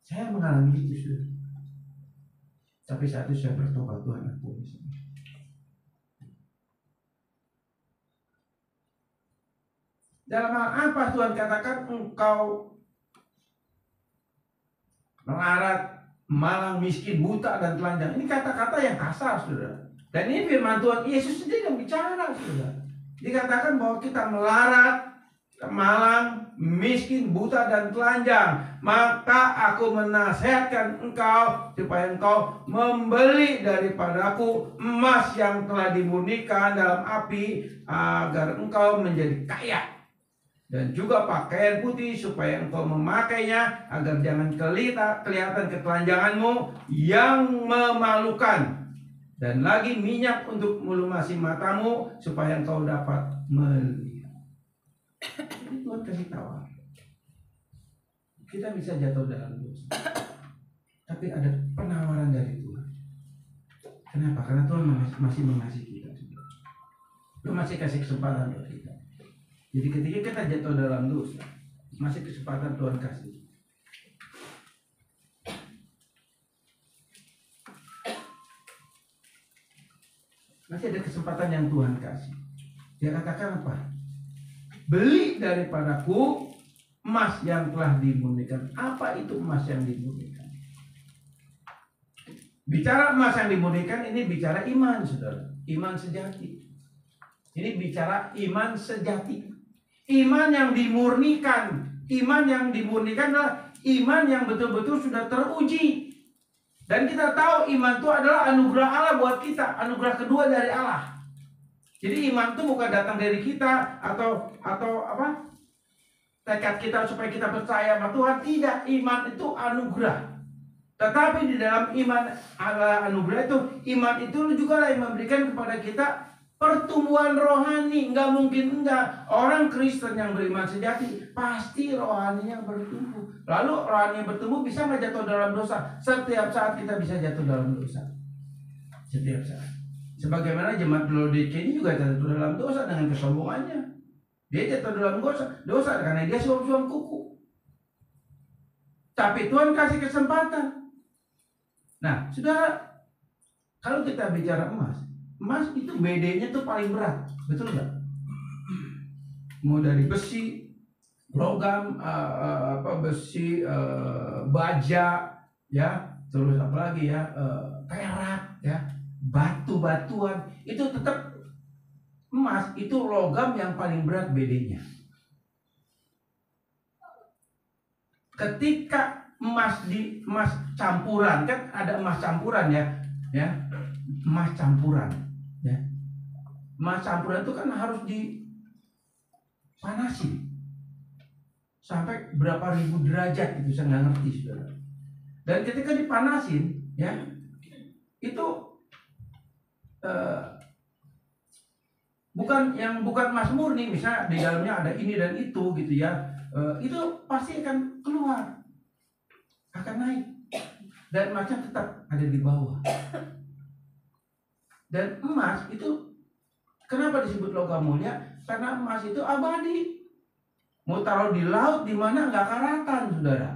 Saya mengalami itu, saudara. Tapi saat itu saya bertobat, Tuhan ampuni saya. Dalam hal apa Tuhan katakan engkau melarat, malang, miskin, buta, dan telanjang? Ini kata-kata yang kasar, saudara. Dan ini firman Tuhan Yesus sendiri yang bicara, saudara. Dikatakan bahwa kita melarat, malang, miskin, buta, dan telanjang. Maka aku menasihatkan engkau supaya engkau membeli daripadaku emas yang telah dimurnikan dalam api, agar engkau menjadi kaya. Dan juga pakaian putih supaya engkau memakainya, agar jangan kelihatan ketelanjanganmu yang memalukan. Dan lagi minyak untuk melumasi matamu supaya engkau dapat melihat. Ini Tuhan kasih tahu. Kita bisa jatuh dalam dosa, tapi ada penawaran dari Tuhan. Kenapa? Karena Tuhan masih mengasihi kita. Tuhan masih kasih kesempatan buat kita. Jadi ketika kita jatuh dalam dosa, masih kesempatan Tuhan kasih. Masih ada kesempatan yang Tuhan kasih. Dia katakan apa? Beli daripadaku emas yang telah dimurnikan. Apa itu emas yang dimurnikan? Bicara emas yang dimurnikan, ini bicara iman, saudara. Iman sejati. Ini bicara iman sejati. Iman yang dimurnikan. Iman yang dimurnikan adalah iman yang betul-betul sudah teruji. Dan kita tahu iman itu adalah anugerah Allah buat kita. Anugerah kedua dari Allah. Jadi iman itu bukan datang dari kita atau apa? Tekad kita supaya kita percaya sama Tuhan. Tidak, iman itu anugerah. Tetapi di dalam iman Allah anugerah itu, iman itu juga lah yang memberikan kepada kita pertumbuhan rohani. Enggak mungkin enggak. Orang Kristen yang beriman sejati pasti rohaninya bertumbuh. Lalu rohani yang bertumbuh bisa nggak jatuh dalam dosa? Setiap saat kita bisa jatuh dalam dosa. Setiap saat. Sebagaimana jemaat Laodikia ini juga jatuh dalam dosa dengan kesombongannya. Dia jatuh dalam dosa karena dia suam-suam kuku. Tapi Tuhan kasih kesempatan. Nah, saudara, kalau kita bicara emas itu BD-nya tuh paling berat, betul nggak? Mau dari besi, logam, besi, baja, ya, terus apa lagi ya, perak, ya, batu-batuan, itu tetap emas itu logam yang paling berat BD-nya. Ketika emas campuran, kan ada emas campuran ya, emas campuran, ya. Emas campuran itu kan harus dipanasi sampai berapa ribu derajat itu saya nggak ngerti, saudara. Dan ketika dipanasin, ya, itu bukan emas murni, misalnya di dalamnya ada ini dan itu gitu ya, itu pasti akan keluar, akan naik, dan emasnya tetap ada di bawah. Dan emas itu kenapa disebut logam mulia? Karena emas itu abadi, mau taruh di laut di mana nggak karatan, saudara.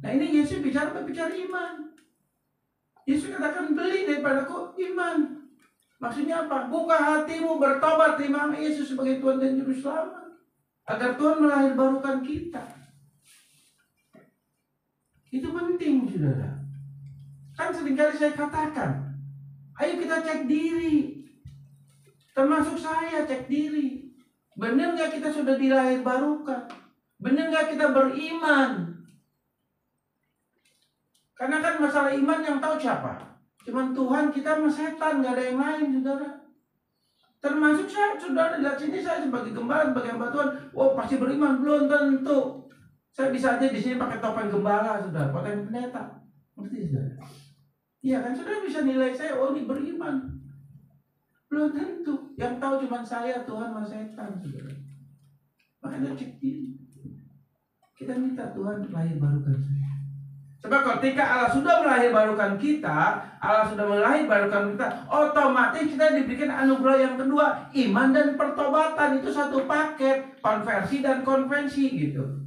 Nah ini Yesus bicara iman. Yesus katakan beli daripadaku iman. Maksudnya apa? Buka hatimu, bertobat, terima Yesus sebagai Tuhan dan Juru Selamat, agar Tuhan melahirbarukan kita. Itu penting, saudara. Kan seringkali saya katakan, ayo kita cek diri. Termasuk saya cek diri. Benar nggak kita sudah dilahirbarukan? Benar nggak kita beriman? Karena kan masalah iman yang tahu siapa? Cuman Tuhan, kita sama setan, nggak ada yang lain, saudara. Termasuk saya, saudara, lihat sini saya sebagai gembala, sebagai hamba Tuhan. Oh, pasti beriman, belum tentu. Saya bisa aja di sini pakai topeng gembala, saudara, topeng pendeta. Ngerti, saudara? Iya kan, saudara bisa nilai saya, oh ini beriman. Belum tentu. Yang tahu cuma saya, Tuhan, sama setan, saudara. Makanya cek diri. Kita minta Tuhan lahirbarukan saya. Sebab ketika Allah sudah melahirbarukan kita, otomatis kita diberikan anugerah yang kedua, iman dan pertobatan. Itu satu paket, konversi dan konvensi gitu.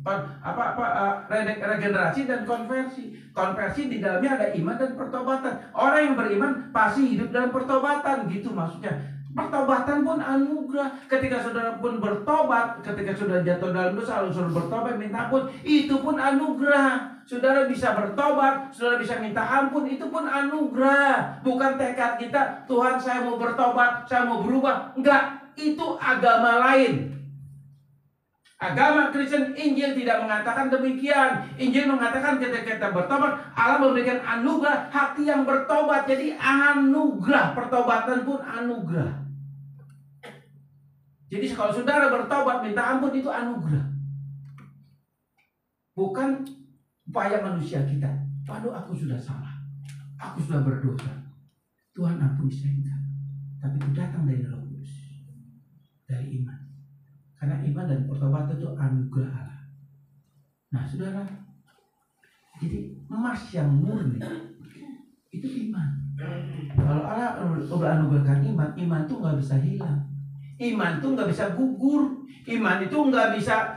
Regenerasi dan konversi. Konversi di dalamnya ada iman dan pertobatan. Orang yang beriman pasti hidup dalam pertobatan, gitu maksudnya. Pertobatan pun anugerah. Ketika saudara pun bertobat, ketika sudah jatuh dalam dosa lalu saudara bertobat minta ampun, itu pun anugerah. Saudara bisa bertobat, saudara bisa minta ampun, itu pun anugerah. Bukan tekad kita, Tuhan saya mau bertobat, saya mau berubah. Enggak, itu agama lain. Agama Kristen, Injil tidak mengatakan demikian. Injil mengatakan ketika kita bertobat, Allah memberikan anugerah hati yang bertobat. Jadi anugerah, pertobatan pun anugerah. Jadi kalau saudara bertobat minta ampun, itu anugerah. Bukan upaya manusia kita. Waduh, aku sudah salah, aku sudah berdosa, Tuhan ampuni saya. Enggak. Tapi itu datang dari Roh Kudus, dari iman. Karena iman dan pertobatan itu anugerah Allah. Nah, saudara, jadi emas yang murni itu iman. Kalau Allah beranugerahkan iman, iman itu nggak bisa hilang. Iman itu nggak bisa gugur. Iman itu nggak bisa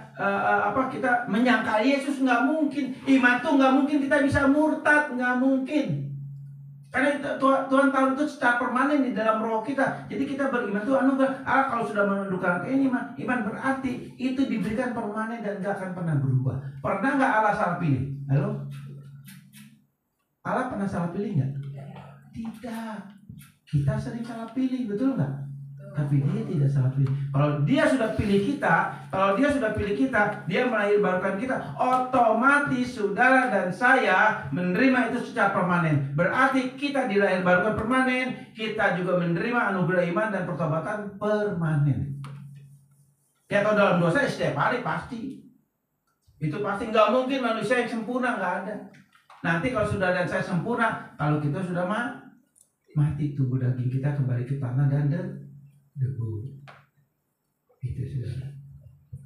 kita menyangkal Yesus, nggak mungkin. Iman itu nggak mungkin kita bisa murtad, nggak mungkin. Karena Tuhan tahu itu secara permanen di dalam roh kita. Jadi kita beriman itu anugerah. Allah kalau sudah menundukkan iman berarti itu diberikan permanen dan nggak akan pernah berubah. Pernah nggak Allah salah pilih? Halo? Allah pernah salah pilih nggak? Tidak. Kita sering salah pilih, betul nggak? Tapi dia tidak salah pilih. Kalau dia sudah pilih kita, dia melahirkan kita, otomatis saudara dan saya menerima itu secara permanen. Berarti kita dilahirkan permanen, kita juga menerima anugerah iman dan pertobatan permanen. Ya kalau dalam dosa setiap hari pasti. Itu pasti, nggak mungkin manusia yang sempurna, nggak ada. Nanti kalau sudah dan saya sempurna, kalau kita sudah mati, tubuh daging kita kembali ke tanah dan debu. Itu saudara.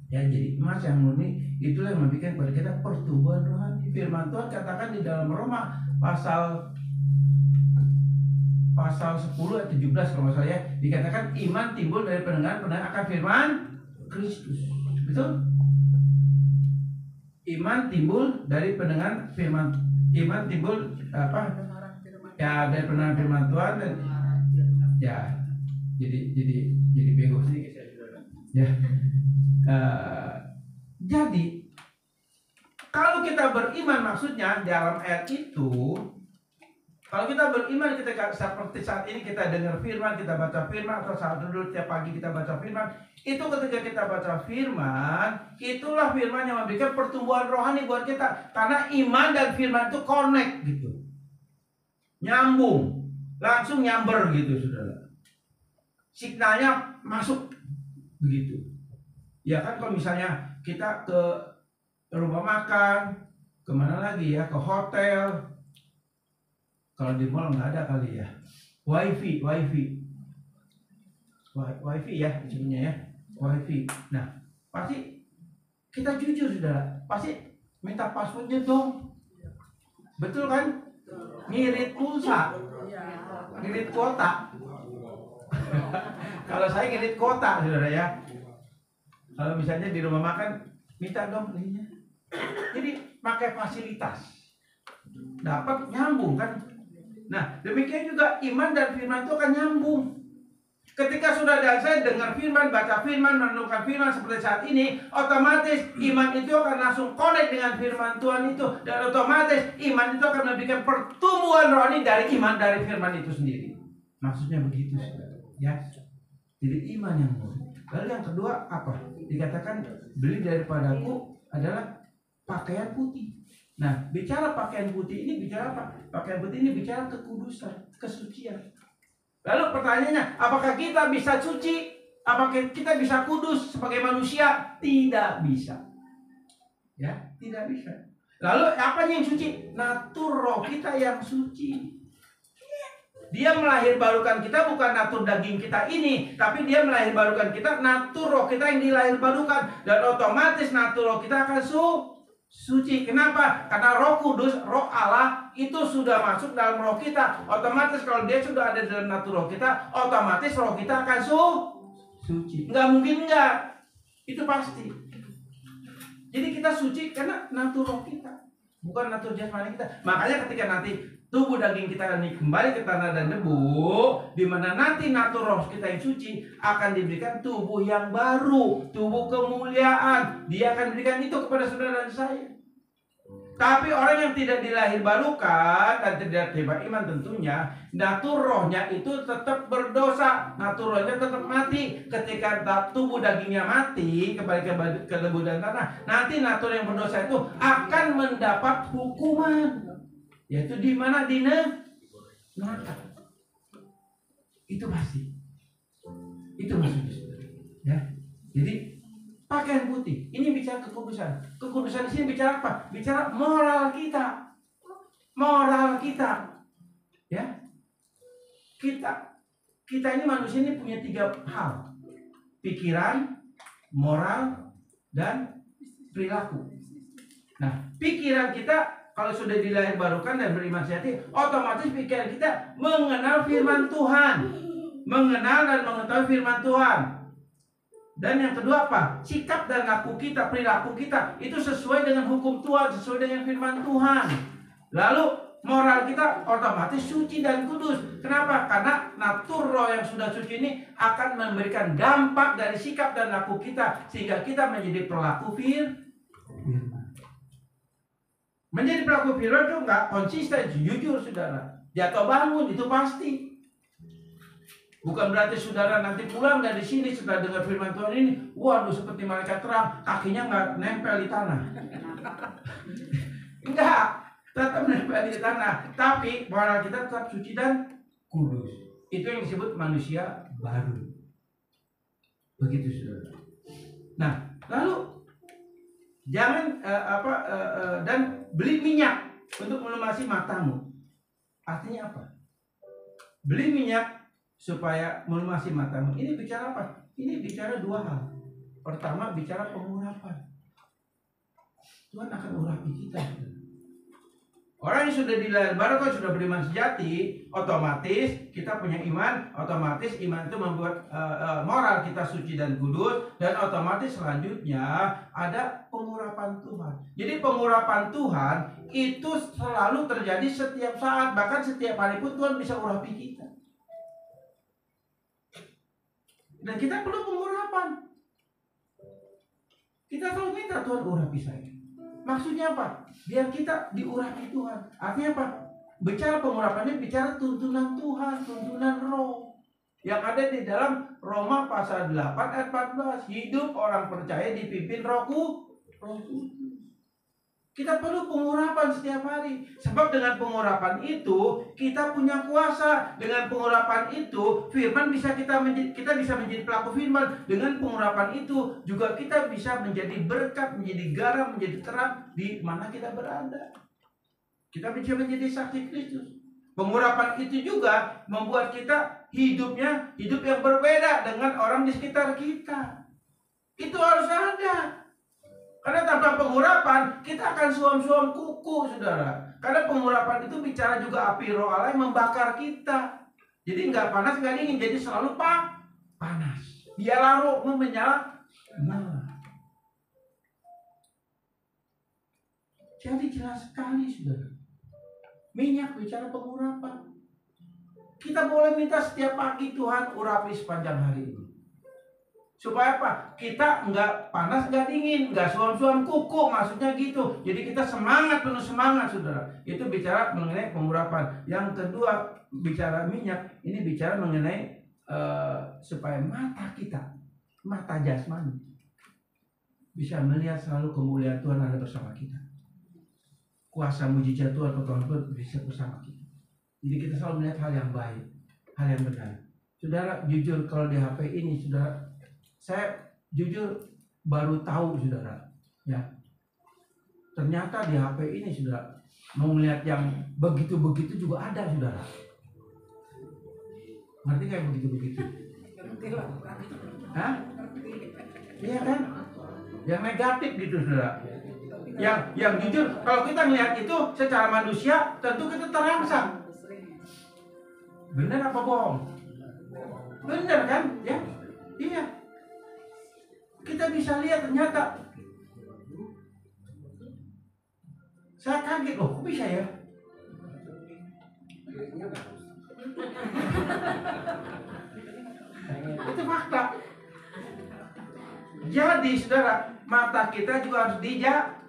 Ya, jadi emas yang murni itulah yang membuat pada kita pertumbuhan rohani. Firman Tuhan katakan di dalam Roma pasal 10 ayat 17 kalau saya, dikatakan iman timbul dari pendengaran akan firman Kristus. Betul? Iman timbul dari pendengaran firman. Iman timbul apa? Ya, dari pendengaran firman Tuhan dan ya. Jadi bego sedikit saya saudara. Ya. Jadi kalau kita beriman, maksudnya dalam ayat itu, kalau kita beriman ketika seperti saat ini kita dengar firman, kita baca firman, atau saat dulu tiap pagi kita baca firman, itu ketika kita baca firman, itulah firman yang memberikan pertumbuhan rohani buat kita. Karena iman dan firman itu connect gitu, nyambung, langsung nyamber gitu saudara. Signalnya masuk begitu. Ya kan kalau misalnya kita ke rumah makan, kemana lagi ya, ke hotel. Kalau di mall nggak ada kali ya. Wifi. wifi ya sebenarnya ya, wifi. Nah, pasti kita jujur saudara, pasti minta passwordnya dong. Betul kan? Ngirit pulsa, ngirit kuota. Kalau saya ngirit kuota saudara ya. Kalau misalnya di rumah makan, minta dong ininya. Jadi pakai fasilitas, dapat nyambung kan? Nah, demikian juga iman dan firman itu akan nyambung. Ketika sudah dan saya dengar firman, baca firman, merenungkan firman seperti saat ini, otomatis iman itu akan langsung connect dengan firman Tuhan itu. Dan otomatis iman itu akan memberikan pertumbuhan rohani dari iman dari firman itu sendiri. Maksudnya begitu saudara. Ya. Jadi iman yang murni. Lalu yang kedua apa? Dikatakan beli daripadaku adalah pakaian putih. Nah, bicara pakaian putih ini bicara apa? Pakaian putih ini bicara kekudusan, kesucian. Lalu pertanyaannya, apakah kita bisa suci? Apakah kita bisa kudus sebagai manusia? Tidak bisa. Ya, tidak bisa. Lalu apa yang suci? Natur roh kita yang suci. Dia melahirbarukan kita bukan natur daging kita ini, tapi dia melahirbarukan kita natur roh kita yang dilahirbarukan, dan otomatis natur roh kita akan suci. Kenapa? Karena Roh Kudus, Roh Allah itu sudah masuk dalam roh kita. Otomatis kalau dia sudah ada dalam natur roh kita, otomatis roh kita akan suci. Nggak mungkin enggak. Itu pasti. Jadi kita suci karena natur roh kita, bukan natur jasmani kita. Makanya ketika nanti tubuh daging kita ini kembali ke tanah dan debu, di mana nanti natur roh kita yang suci akan diberikan tubuh yang baru, tubuh kemuliaan. Dia akan berikan itu kepada saudara dan saya. Tapi orang yang tidak dilahirbarukan dan tidak terima iman, tentunya natur rohnya itu tetap berdosa, natur rohnya tetap mati. Ketika tubuh dagingnya mati kembali ke debu dan tanah, nanti natur yang berdosa itu akan mendapat hukuman, yaitu di mana? Di neraka. Itu pasti. Itu maksudnya, ya. Jadi pakaian putih ini bicara kekudusan. Kekudusan di sini bicara apa? Bicara moral kita. Moral kita. Ya. Kita ini manusia ini punya 3 hal. Pikiran, moral, dan perilaku. Nah, pikiran kita kalau sudah dilahirbarukan dan beriman sejati, otomatis pikiran kita mengenal firman Tuhan, mengenal dan mengetahui firman Tuhan. Dan yang kedua apa? Sikap dan laku kita, perilaku kita itu sesuai dengan hukum Tuhan, sesuai dengan firman Tuhan. Lalu moral kita otomatis suci dan kudus. Kenapa? Karena natur roh yang sudah suci ini akan memberikan dampak dari sikap dan laku kita, sehingga kita menjadi pelaku firman. Menjadi pelaku firman itu nggak konsisten, jujur saudara. Jatuh bangun itu pasti. Bukan berarti saudara nanti pulang dari sini setelah dengar firman Tuhan ini, waduh seperti malaikat terang, kakinya nggak nempel di tanah. Enggak, tetap nempel di tanah. Tapi moral kita tetap suci dan kudus. Itu yang disebut manusia baru. Begitu saudara. Nah, lalu jangan dan beli minyak untuk melumasi matamu. Artinya apa? Beli minyak supaya melumasi matamu. Ini bicara apa? Ini bicara 2 hal. Pertama bicara pengurapan. Tuhan akan urapi kita. Orang yang sudah dilahirbarukan, sudah beriman sejati, otomatis kita punya iman. Otomatis iman itu membuat moral kita suci dan kudus. Dan otomatis selanjutnya ada pengurapan Tuhan. Jadi pengurapan Tuhan itu selalu terjadi setiap saat. Bahkan setiap hari pun Tuhan bisa urapi kita. Dan kita perlu pengurapan. Kita selalu minta Tuhan urapi saya. Maksudnya apa? Biar kita diurapi Tuhan. Artinya apa? Bicara pengurapannya bicara tuntunan Tuhan, tuntunan roh. Yang ada di dalam Roma pasal 8 ayat 14. Hidup orang percaya dipimpin Roh Kudus. Kita perlu pengurapan setiap hari. Sebab dengan pengurapan itu kita punya kuasa. Dengan pengurapan itu firman bisa kita bisa menjadi pelaku firman. Dengan pengurapan itu juga kita bisa menjadi berkat, menjadi garam, menjadi terang di mana kita berada. Kita bisa menjadi saksi Kristus. Pengurapan itu juga membuat kita hidupnya hidup yang berbeda dengan orang di sekitar kita. Itu harus ada. Karena tanpa pengurapan kita akan suam-suam kuku, saudara. Karena pengurapan itu bicara juga api roh Allah yang membakar kita. Jadi nggak panas nggak dingin, jadi selalu panas. Biarlah rohmu menyala. Jadi jelas sekali, saudara. Minyak bicara pengurapan. Kita boleh minta setiap pagi, Tuhan urapi sepanjang hari ini. Supaya apa? Kita nggak panas, nggak dingin, nggak suam-suam kuku, maksudnya gitu. Jadi kita semangat, penuh semangat, saudara. Itu bicara mengenai pengurapan. Yang kedua, bicara minyak, ini bicara mengenai supaya mata kita, mata jasmani, bisa melihat selalu kemuliaan Tuhan ada bersama kita. Kuasa mujizat Tuhan, pertolongan Tuhan bisa bersama kita. Jadi kita selalu melihat hal yang baik, hal yang benar. Saudara, jujur kalau di HP ini, saudara, saya jujur baru tahu, saudara, ya. Ternyata di HP ini, saudara, mau melihat yang begitu-begitu juga ada, saudara. Ngerti kayak begitu-begitu? Hah? Iya kan? Yang negatif gitu, saudara. Yang jujur, kalau kita melihat itu secara manusia, tentu kita terangsang. Benar apa bohong? Benar kan? Ya, iya. Kita bisa lihat ternyata. Saya kaget loh, kok bisa ya? Itu fakta. Jadi saudara, mata kita juga harus dijaga.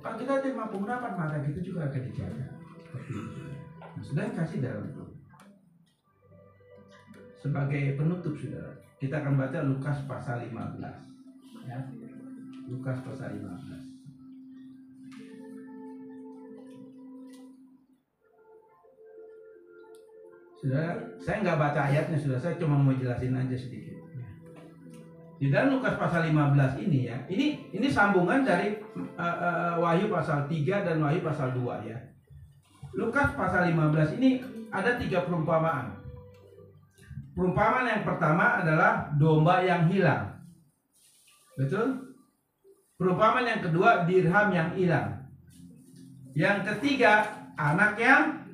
Kalau kita terima pengurapan, mata kita juga akan dijaga. Nah, sudah kasih dalam itu. Sebagai penutup, saudara, kita akan baca Lukas pasal 15. Ya. Lukas pasal 15. Saudara, saya nggak baca ayatnya, saudara, saya cuma mau jelasin aja sedikit. Di dalam Lukas pasal 15 ini ya, ini sambungan dari Wahyu pasal 3 dan Wahyu pasal 2 ya. Lukas pasal 15 ini ada 3 perumpamaan. Perumpamaan yang pertama adalah domba yang hilang. Betul? Perumpamaan yang kedua dirham yang hilang. Yang ketiga anak yang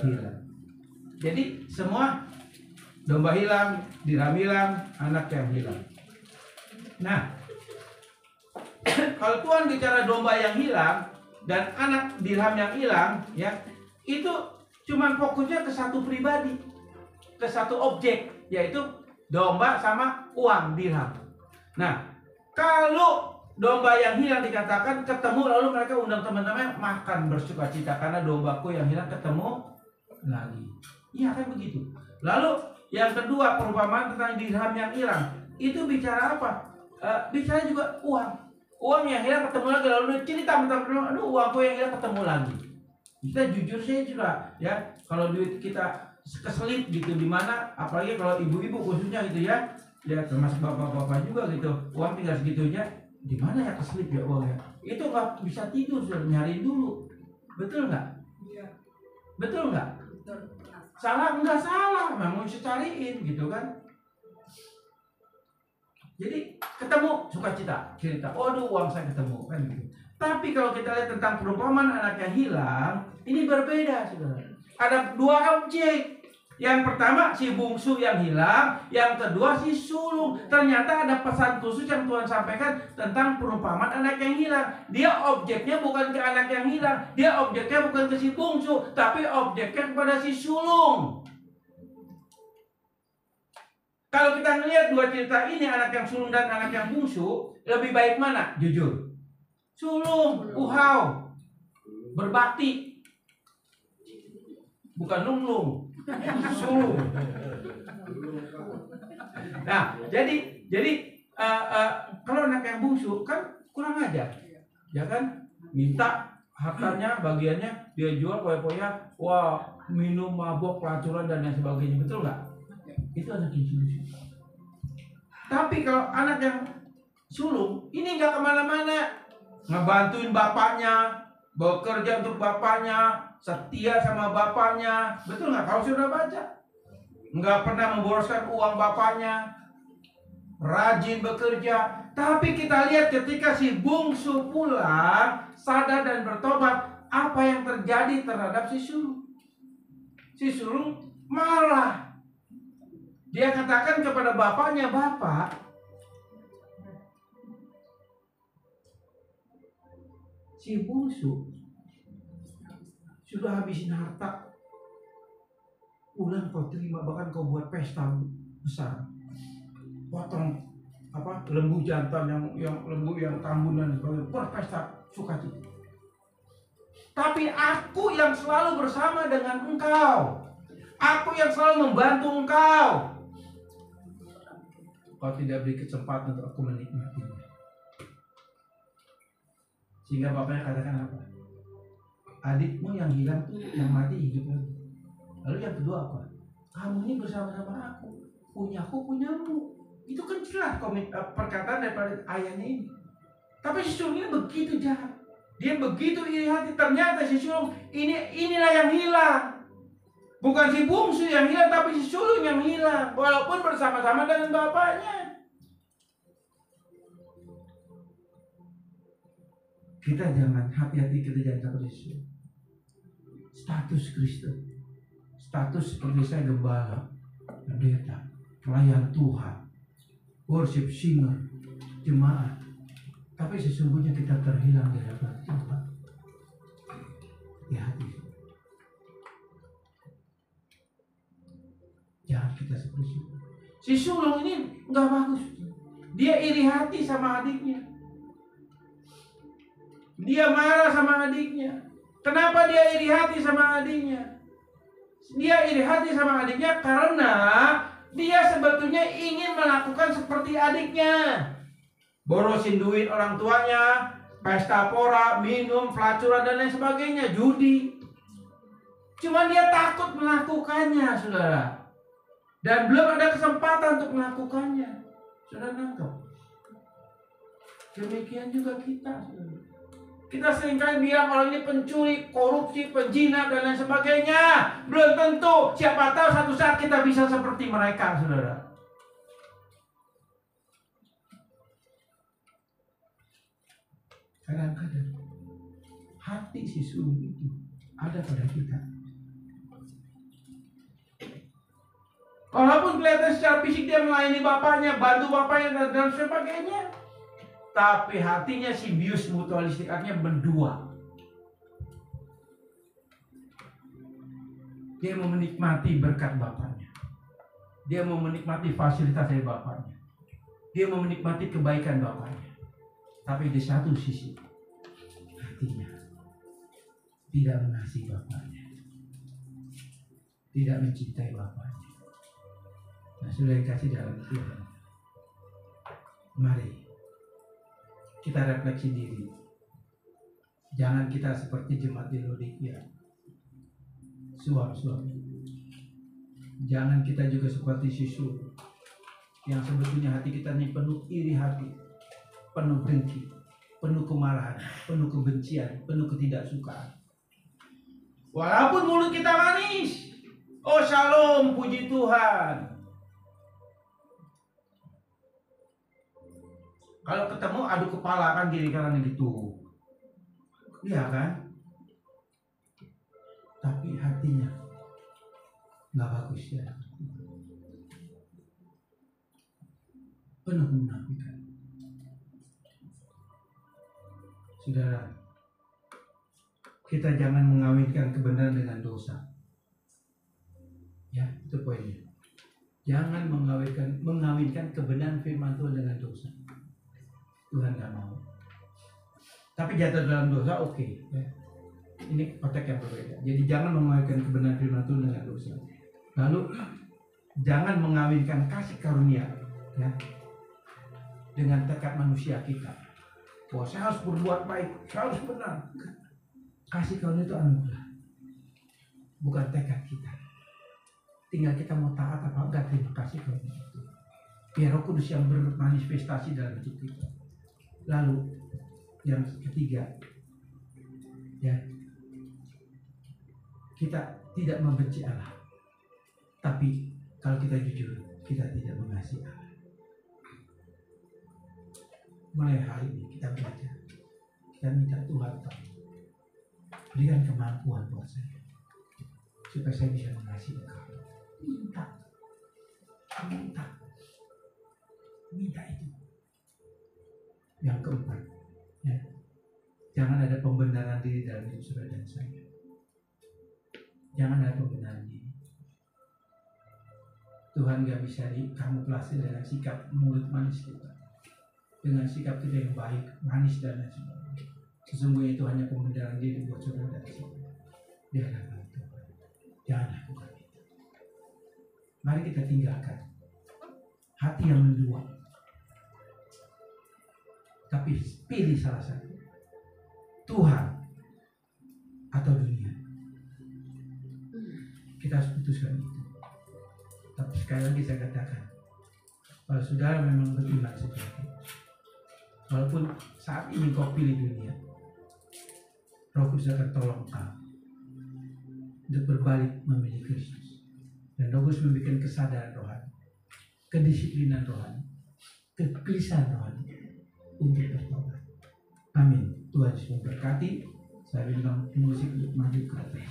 hilang. Jadi semua domba hilang, dirham hilang, anak yang hilang. Nah, kalau Tuhan bicara domba yang hilang dan anak dirham yang hilang, ya, itu cuma fokusnya ke satu pribadi, ke satu objek, yaitu domba sama uang dirham. Nah, kalau domba yang hilang dikatakan ketemu, lalu mereka undang teman-teman makan bersukacita karena dombaku yang hilang ketemu lagi. Iya kan begitu. Lalu yang kedua perumpamaan tentang dirham yang hilang, itu bicara apa? Bicara juga uang. Uang yang hilang ketemu lagi, lalu cerita tentang aduh uangku yang hilang ketemu lagi. Kita jujur saya juga ya, kalau duit kita keselip gitu di mana, apalagi kalau ibu-ibu khususnya gitu ya, ya termasuk bapak-bapak juga gitu, uang tinggal segitunya, di mana ya keselip ya uangnya? Itu nggak bisa tidur, sudah nyari dulu, betul nggak? Iya. Betul nggak? Betul. Salah nggak salah, memang bisa cariin gitu kan? Jadi ketemu sukacita, cerita, waduh uang saya ketemu kan gitu. Tapi kalau kita lihat tentang perumpamaan anak yang hilang, ini berbeda, saudara. Ada 2 objek. Yang pertama si bungsu yang hilang, yang kedua si sulung. Ternyata ada pesan khusus yang Tuhan sampaikan tentang perumpamaan anak yang hilang. Dia objeknya bukan ke anak yang hilang, dia objeknya bukan ke si bungsu, tapi objeknya kepada si sulung. Kalau kita melihat 2 cerita ini, anak yang sulung dan anak yang bungsu, lebih baik mana? Jujur. Sulung, uhau, berbakti. Bukan lunglung. Sulung. Nah, jadi kalau anak yang bungsu kan kurang ajar, ya kan? Minta hartanya, bagiannya dia jual, poya-poya, wah minum, mabok, pelacuran dan lain sebagainya, betul nggak? Itu anak yang bungsu. Tapi kalau anak yang sulung, ini nggak kemana-mana, ngebantuin bapaknya, bekerja untuk bapaknya, setia sama bapaknya, betul nggak? Kalau sudah baca, nggak pernah memboroskan uang bapaknya, rajin bekerja. Tapi kita lihat ketika si bungsu pulang, sadar dan bertobat, apa yang terjadi terhadap si sulung? Si sulung marah. Dia katakan kepada bapaknya, "Bapak, si bungsu sudah habisin harta, pulang kau terima, bahkan kau buat pesta besar, potong lembu jantan yang lembu yang tambun dan sebagainya, berpesta sukacita. Tapi aku yang selalu bersama dengan engkau, aku yang selalu membantu engkau, kau tidak beri kesempatan untuk aku menikmatinya." Sehingga bapaknya katakan apa? Adikmu yang hilang tuh, yang mati hidup lagi. Lalu yang kedua apa? Kamu ini bersama-sama aku, punyaku punyamu. Itu kan jelas perkataan daripada ayahnya ini. Tapi si sulung ini begitu jahat. Dia begitu iri hati. Ternyata si sulung inilah yang hilang. Bukan si bungsu yang hilang, tapi si sulung yang hilang. Walaupun bersama-sama dengan bapaknya. Kita jangan hati-hati, kita jangan seperti itu. Status Kristen, status seperti saya gembala, pendeta, pelayan Tuhan, worship singer, jemaat. Tapi sesungguhnya kita terhilang di hadapan Tuhan. Hati-hati. Jangan kita seperti itu. Si sulung ini nggak bagus. Dia iri hati sama adiknya. Dia marah sama adiknya. Kenapa dia iri hati sama adiknya? Dia iri hati sama adiknya karena dia sebetulnya ingin melakukan seperti adiknya. Borosin duit orang tuanya, pesta pora, minum, pelacuran dan lain sebagainya, judi. Cuma dia takut melakukannya, saudara. Dan belum ada kesempatan untuk melakukannya. Saudara nangkep? Demikian juga kita, saudara. Kita seringkali bilang orang ini pencuri, korupsi, penzina, dan lain sebagainya. Belum tentu. Siapa tahu satu saat kita bisa seperti mereka, saudara. Kadang-kadang hati si sulung itu ada pada kita. Walaupun kelihatan secara fisik dia melayani bapaknya, bantu bapaknya, dan sebagainya. Tapi hatinya simbius mutualistik, artinya berdua. Dia mau menikmati berkat bapaknya. Dia mau menikmati fasilitas dari bapaknya. Dia mau menikmati kebaikan bapaknya. Tapi di satu sisi, hatinya tidak mengasihi bapaknya. Tidak mencintai bapaknya. Nah, sudah dikasih dalam Tuhan. Mari kita refleksi diri. Jangan kita seperti jemaat di Laodikia, suami-suami. Jangan kita juga seperti si sulung, yang sebetulnya hati kita ini penuh iri hati, penuh dengki, penuh kemarahan, penuh kebencian, penuh ketidaksukaan. Walaupun mulut kita manis, oh shalom, puji Tuhan. Kalau ketemu adu kepala kan kiri kanan gitu. Iya kan? Tapi hatinya nggak bagus ya. Penuh menafikan. Saudara, kita jangan mengawinkan kebenaran dengan dosa. Ya, itu poinnya. Jangan mengawinkan kebenaran firman Tuhan dengan dosa. Tuhan gak mau. Tapi jatuh dalam dosa oke. Ya. Ini konteks yang berbeda. Jadi jangan mengawinkan kebenaran firman Tuhan dengan dosa. Lalu jangan mengawinkan kasih karunia, ya, dengan tekad manusia kita. Wah, saya harus berbuat baik, saya harus benar. Kasih karunia itu anugerah, bukan tekad kita. Tinggal kita mau taat apa enggak terima kasih karunia itu. Biar Roh Kudus yang bermanifestasi dalam hidup kita. Lalu yang ketiga, ya, kita tidak membenci Allah, tapi Kalau kita jujur, kita tidak mengasihi Allah. Mulai hari ini kita belajar. Kita minta Tuhan berikan kemampuan buat saya, supaya saya bisa mengasihi Engkau. Minta itu. Yang keempat, ya, jangan ada pembenaran diri dalam hidup saudara dan saya. Jangan ada pembenaran diri. Tuhan gak bisa kamu pelasi dengan sikap mulut manis kita, dengan sikap kita yang baik, manis dan lain sebagainya. Sesungguhnya itu hanya pembenaran diri buat saudara dan saya. Di hadapan Tuhan. Jangan lakukan itu. Mari kita tinggalkan hati yang mendua. Tapi pilih salah satu, Tuhan atau dunia. Kita harus putuskan itu. Tapi sekali lagi saya katakan, kalau saudara memang beriman sejati, walaupun saat ini kau pilih dunia, Roh Kudus akan tolong kau untuk berbalik memilih Kristus. Dan Roh Kudus memberikan kesadaran rohani, kedisiplinan rohani, kegelisahan rohani untuk bertobat. Amin. Tuhan Yesus memberkati. Saya bilang musik untuk maju ke atas.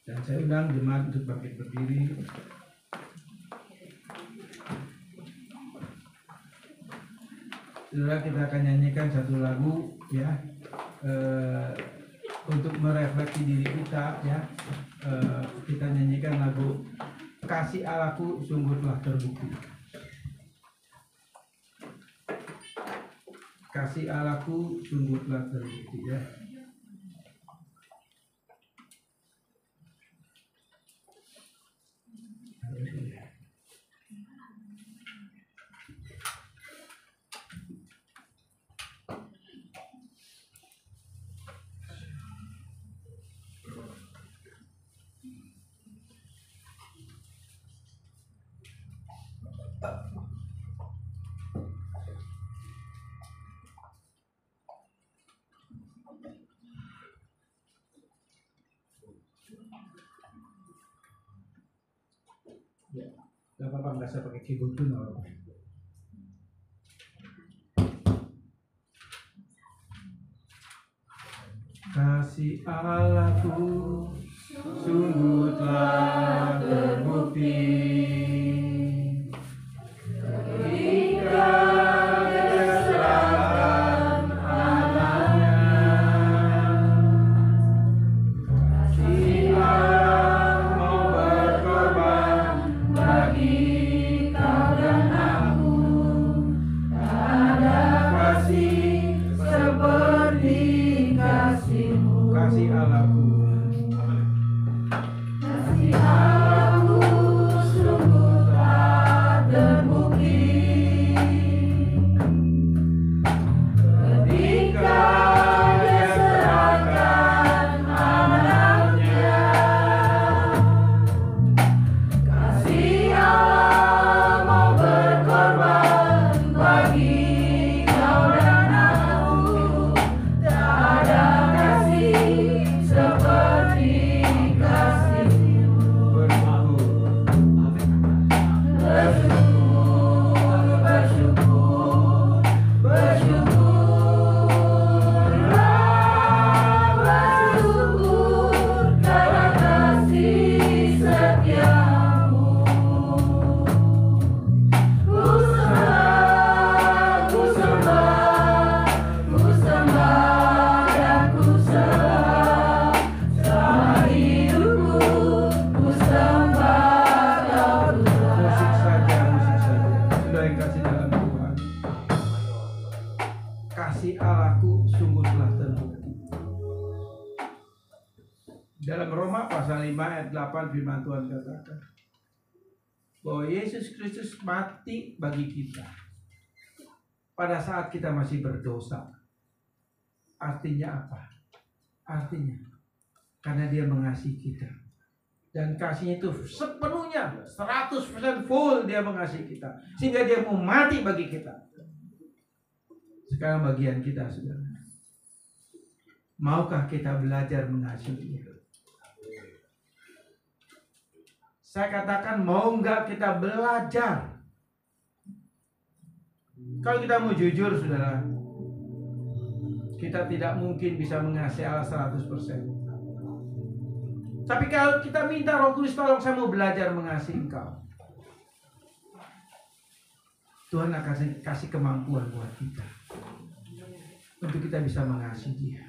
Dan saya undang jemaat untuk bangkit berdiri. Saudara, kita akan nyanyikan satu lagu, ya, untuk merefleksi diri kita, ya. Kita nyanyikan lagu Kasih Allahku Sungguh Telah Terbukti. Kasih Allahku sungguh telah terbukti, ya. Gak apa-apa, nggak usah pakai keyboard pun. Kasih Allahku sungguh telah terbukti, ketika Dia serahkan anaknya. Kasih Allah mau berkorban bagi kau dan aku. Tak ada kasih seperti kasih-Mu. Kasih Allahku. Kasih Allahku sungguh telah terbukti, ketika Dia serahkan anaknya. Kasih Allah mau berkorban bagi kau dan aku. Tak ada kasih seperti kasih-Mu. Bersyukur karena kasih setiamu. Ku sembah dan ku sembah, selama hidupku ku sembah Kau Tuhan. Musik saja. Sudah yang kasih dalam Tuhan. Kasih Allahku sungguh telah terbukti. Dalam Roma pasal 5 ayat 8 firman Tuhan katakan bahwa Yesus Kristus mati bagi kita pada saat kita masih berdosa. Artinya apa? Artinya karena Dia mengasihi kita, dan kasihnya itu sepenuhnya 100% full. Dia mengasihi kita sehingga Dia mau mati bagi kita. Sekarang bagian kita, saudara, Maukah kita belajar mengasihi Dia? Saya katakan, mau nggak kita belajar? Kalau kita mau jujur, saudara, kita tidak mungkin bisa mengasihi Allah 100%. Tapi kalau kita minta Roh Kudus, tolong saya mau belajar mengasihi Engkau, Tuhan akan kasih kemampuan buat kita untuk kita bisa mengasihi Dia.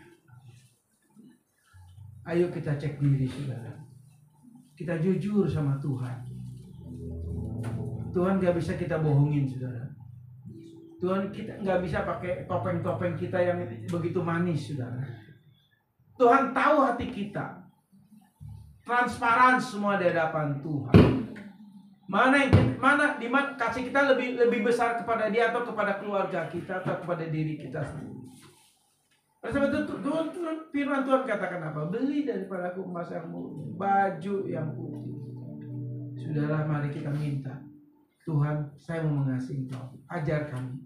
Ayo kita cek diri, saudara. Kita jujur sama Tuhan. Tuhan gak bisa kita bohongin, saudara. Tuhan kita nggak bisa pakai topeng-topeng kita yang begitu manis, saudara. Tuhan tahu hati kita. Transparan semua di hadapan Tuhan. Di mana kasih kita lebih besar kepada Dia atau kepada keluarga kita atau kepada diri kita sendiri. Oleh sebab itu firman Tuhan katakan apa? Beli daripada aku emas yang murni, baju yang putih. Saudara, mari kita minta, Tuhan, saya mau mengasihi Engkau. Ajar kami.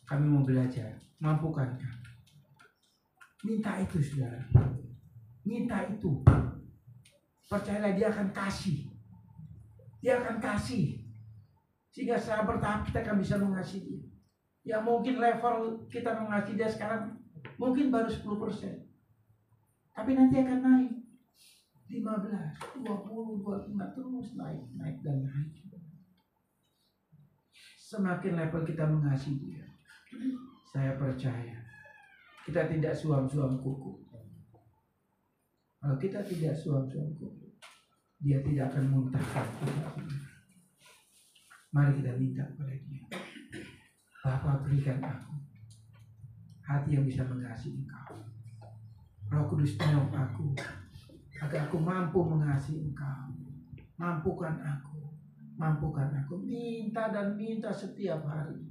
Kami mau belajar. Mampukan kami. Minta itu, saudara. Minta itu. Percayalah, Dia akan kasih. Dia akan kasih. Sehingga secara bertahap kita akan bisa mengasihi Dia. Ya mungkin level kita mengasihi Dia sekarang mungkin baru 10%. Tapi nanti akan naik. 15, 20, 25, terus naik dan naik. Semakin level kita mengasihi Dia, saya percaya kita tidak suam-suam kuku. Kalau kita tidak suam-suam kuku, Dia tidak akan muntahkan kita. Mari kita minta kepada Dia. Bapa, berikan aku hati yang bisa mengasihi Engkau. Roh Kudus, tolong aku agar aku mampu mengasihi Engkau. Mampukan aku. Mampukan aku. Minta dan minta setiap hari.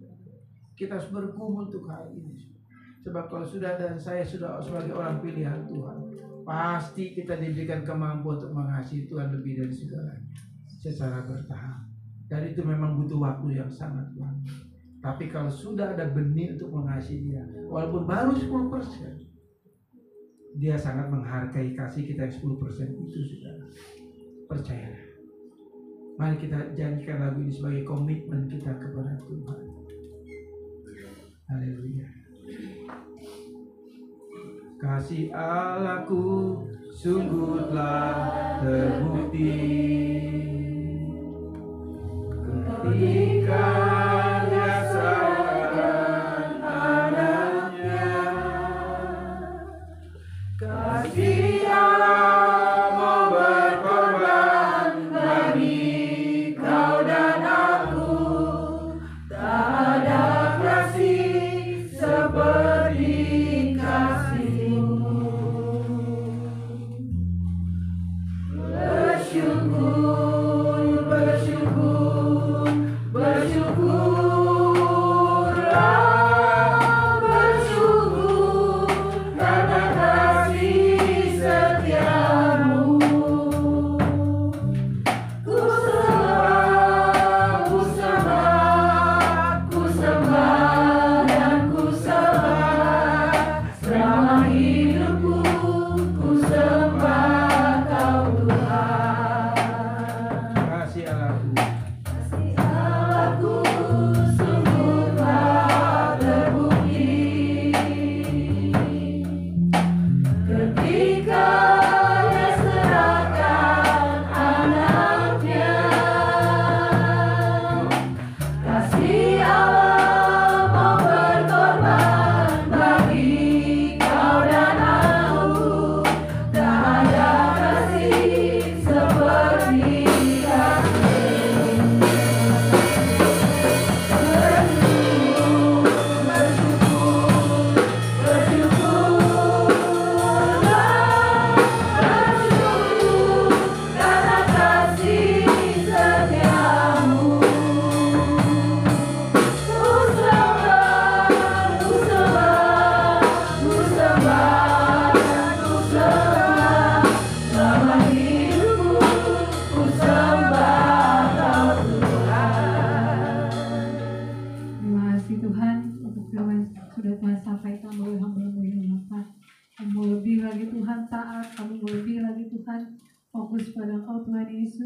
Kita harus bergumul untuk hal ini. Sebab kalau sudah dan saya sudah sebagai orang pilihan Tuhan, pasti kita diberikan kemampuan untuk mengasihi Tuhan lebih dari segalanya secara bertahap. Dan itu memang butuh waktu yang sangat lama. Tapi kalau sudah ada benih untuk mengasihi Dia, walaupun baru 10%, Dia sangat menghargai kasih kita yang 10% itu, saudara. Percayalah. Mari kita janjikan lagu ini sebagai komitmen kita kepada Tuhan. Haleluya. Kasih Allahku sungguhlah terbukti ketika Dia serahkan anaknya. Kasih Allah mau berkorban bagi kau dan aku. Tak ada kasih seperti kasih-Mu. Bersyukur, bersyukur, bersyukurlah, bersyukur karena kasih setia-Mu. Ku sembah, ku sembah, ku sembah dan ku sembah. Selama hidupku ku sembah Kau Tuhan. Kasih Allahku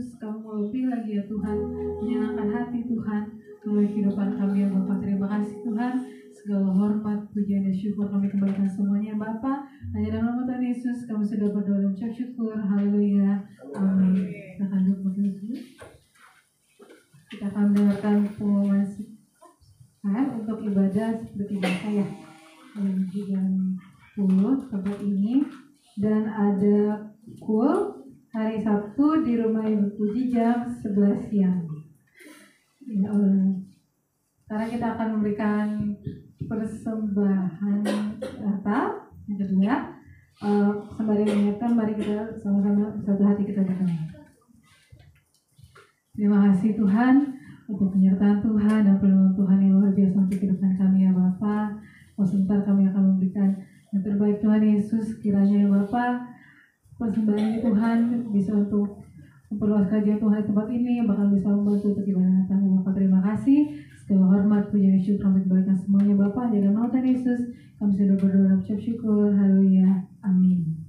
Yesus, kamu lebih lagi ya Tuhan, menyenangkan hati Tuhan, melalui kehidupan kami ya Bapa. Terima kasih Tuhan, segala hormat, pujian dan syukur kami kembalikan semuanya Bapa. Hanya dalam nama Tuhan Yesus, kami sudah berdoa dan ucap syukur. Haleluya. Amin. Kita akan duduk dulu. Kita akan mendengarkan pengumuman untuk ibadah seperti biasa ya. Jam 10 tempat ini, dan ada kul hari Sabtu di Rumah Ibu Puji jam 11 siang. Ya, sekarang kita akan memberikan persembahan Natal. Yang kedua, sembari mengingatkan, mari kita sama-sama satu hati kita berdoa. Terima kasih Tuhan untuk penyertaan Tuhan dan perlindungan Tuhan yang luar biasa untuk kehidupan kami ya Bapa. Sebentar kami akan memberikan yang terbaik Tuhan Yesus, kiranya ya Bapa, persembahan ini Tuhan bisa untuk memperluas kajian Tuhan di tempat ini, bahkan bisa membantu untuk ibadah Natal Bapa. Terima kasih, segala hormat, puji dan syukur kami kembalikan semuanya Bapa. Di dalam nama Tuhan Yesus kami sudah berdoa dan ucap syukur. Haleluya, amin.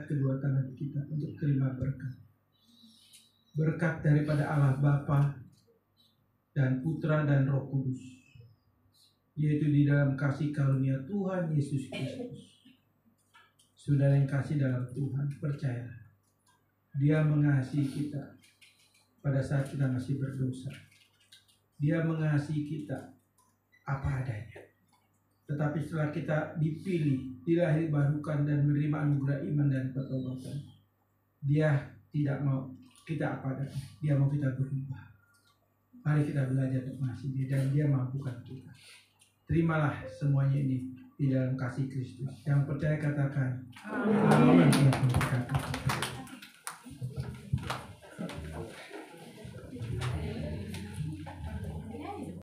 kedua tangan kita untuk terima berkat. Berkat daripada Allah Bapa dan Putra dan Roh Kudus, yaitu di dalam kasih karunia Tuhan Yesus Kristus. Saudara yang kasih dalam Tuhan, percayalah, Dia mengasihi kita pada saat kita masih berdosa. Dia mengasihi kita apa adanya. Tetapi setelah kita dipilih, dilahir barukan dan menerima anugerah iman dan pertobatan, Dia tidak mau kita apa adanya. Dia mau kita berubah. Mari kita belajar untuk mengasihi Dia, dan Dia mampukan kita. Terimalah semuanya ini di dalam kasih Kristus. Yang percaya katakan amin.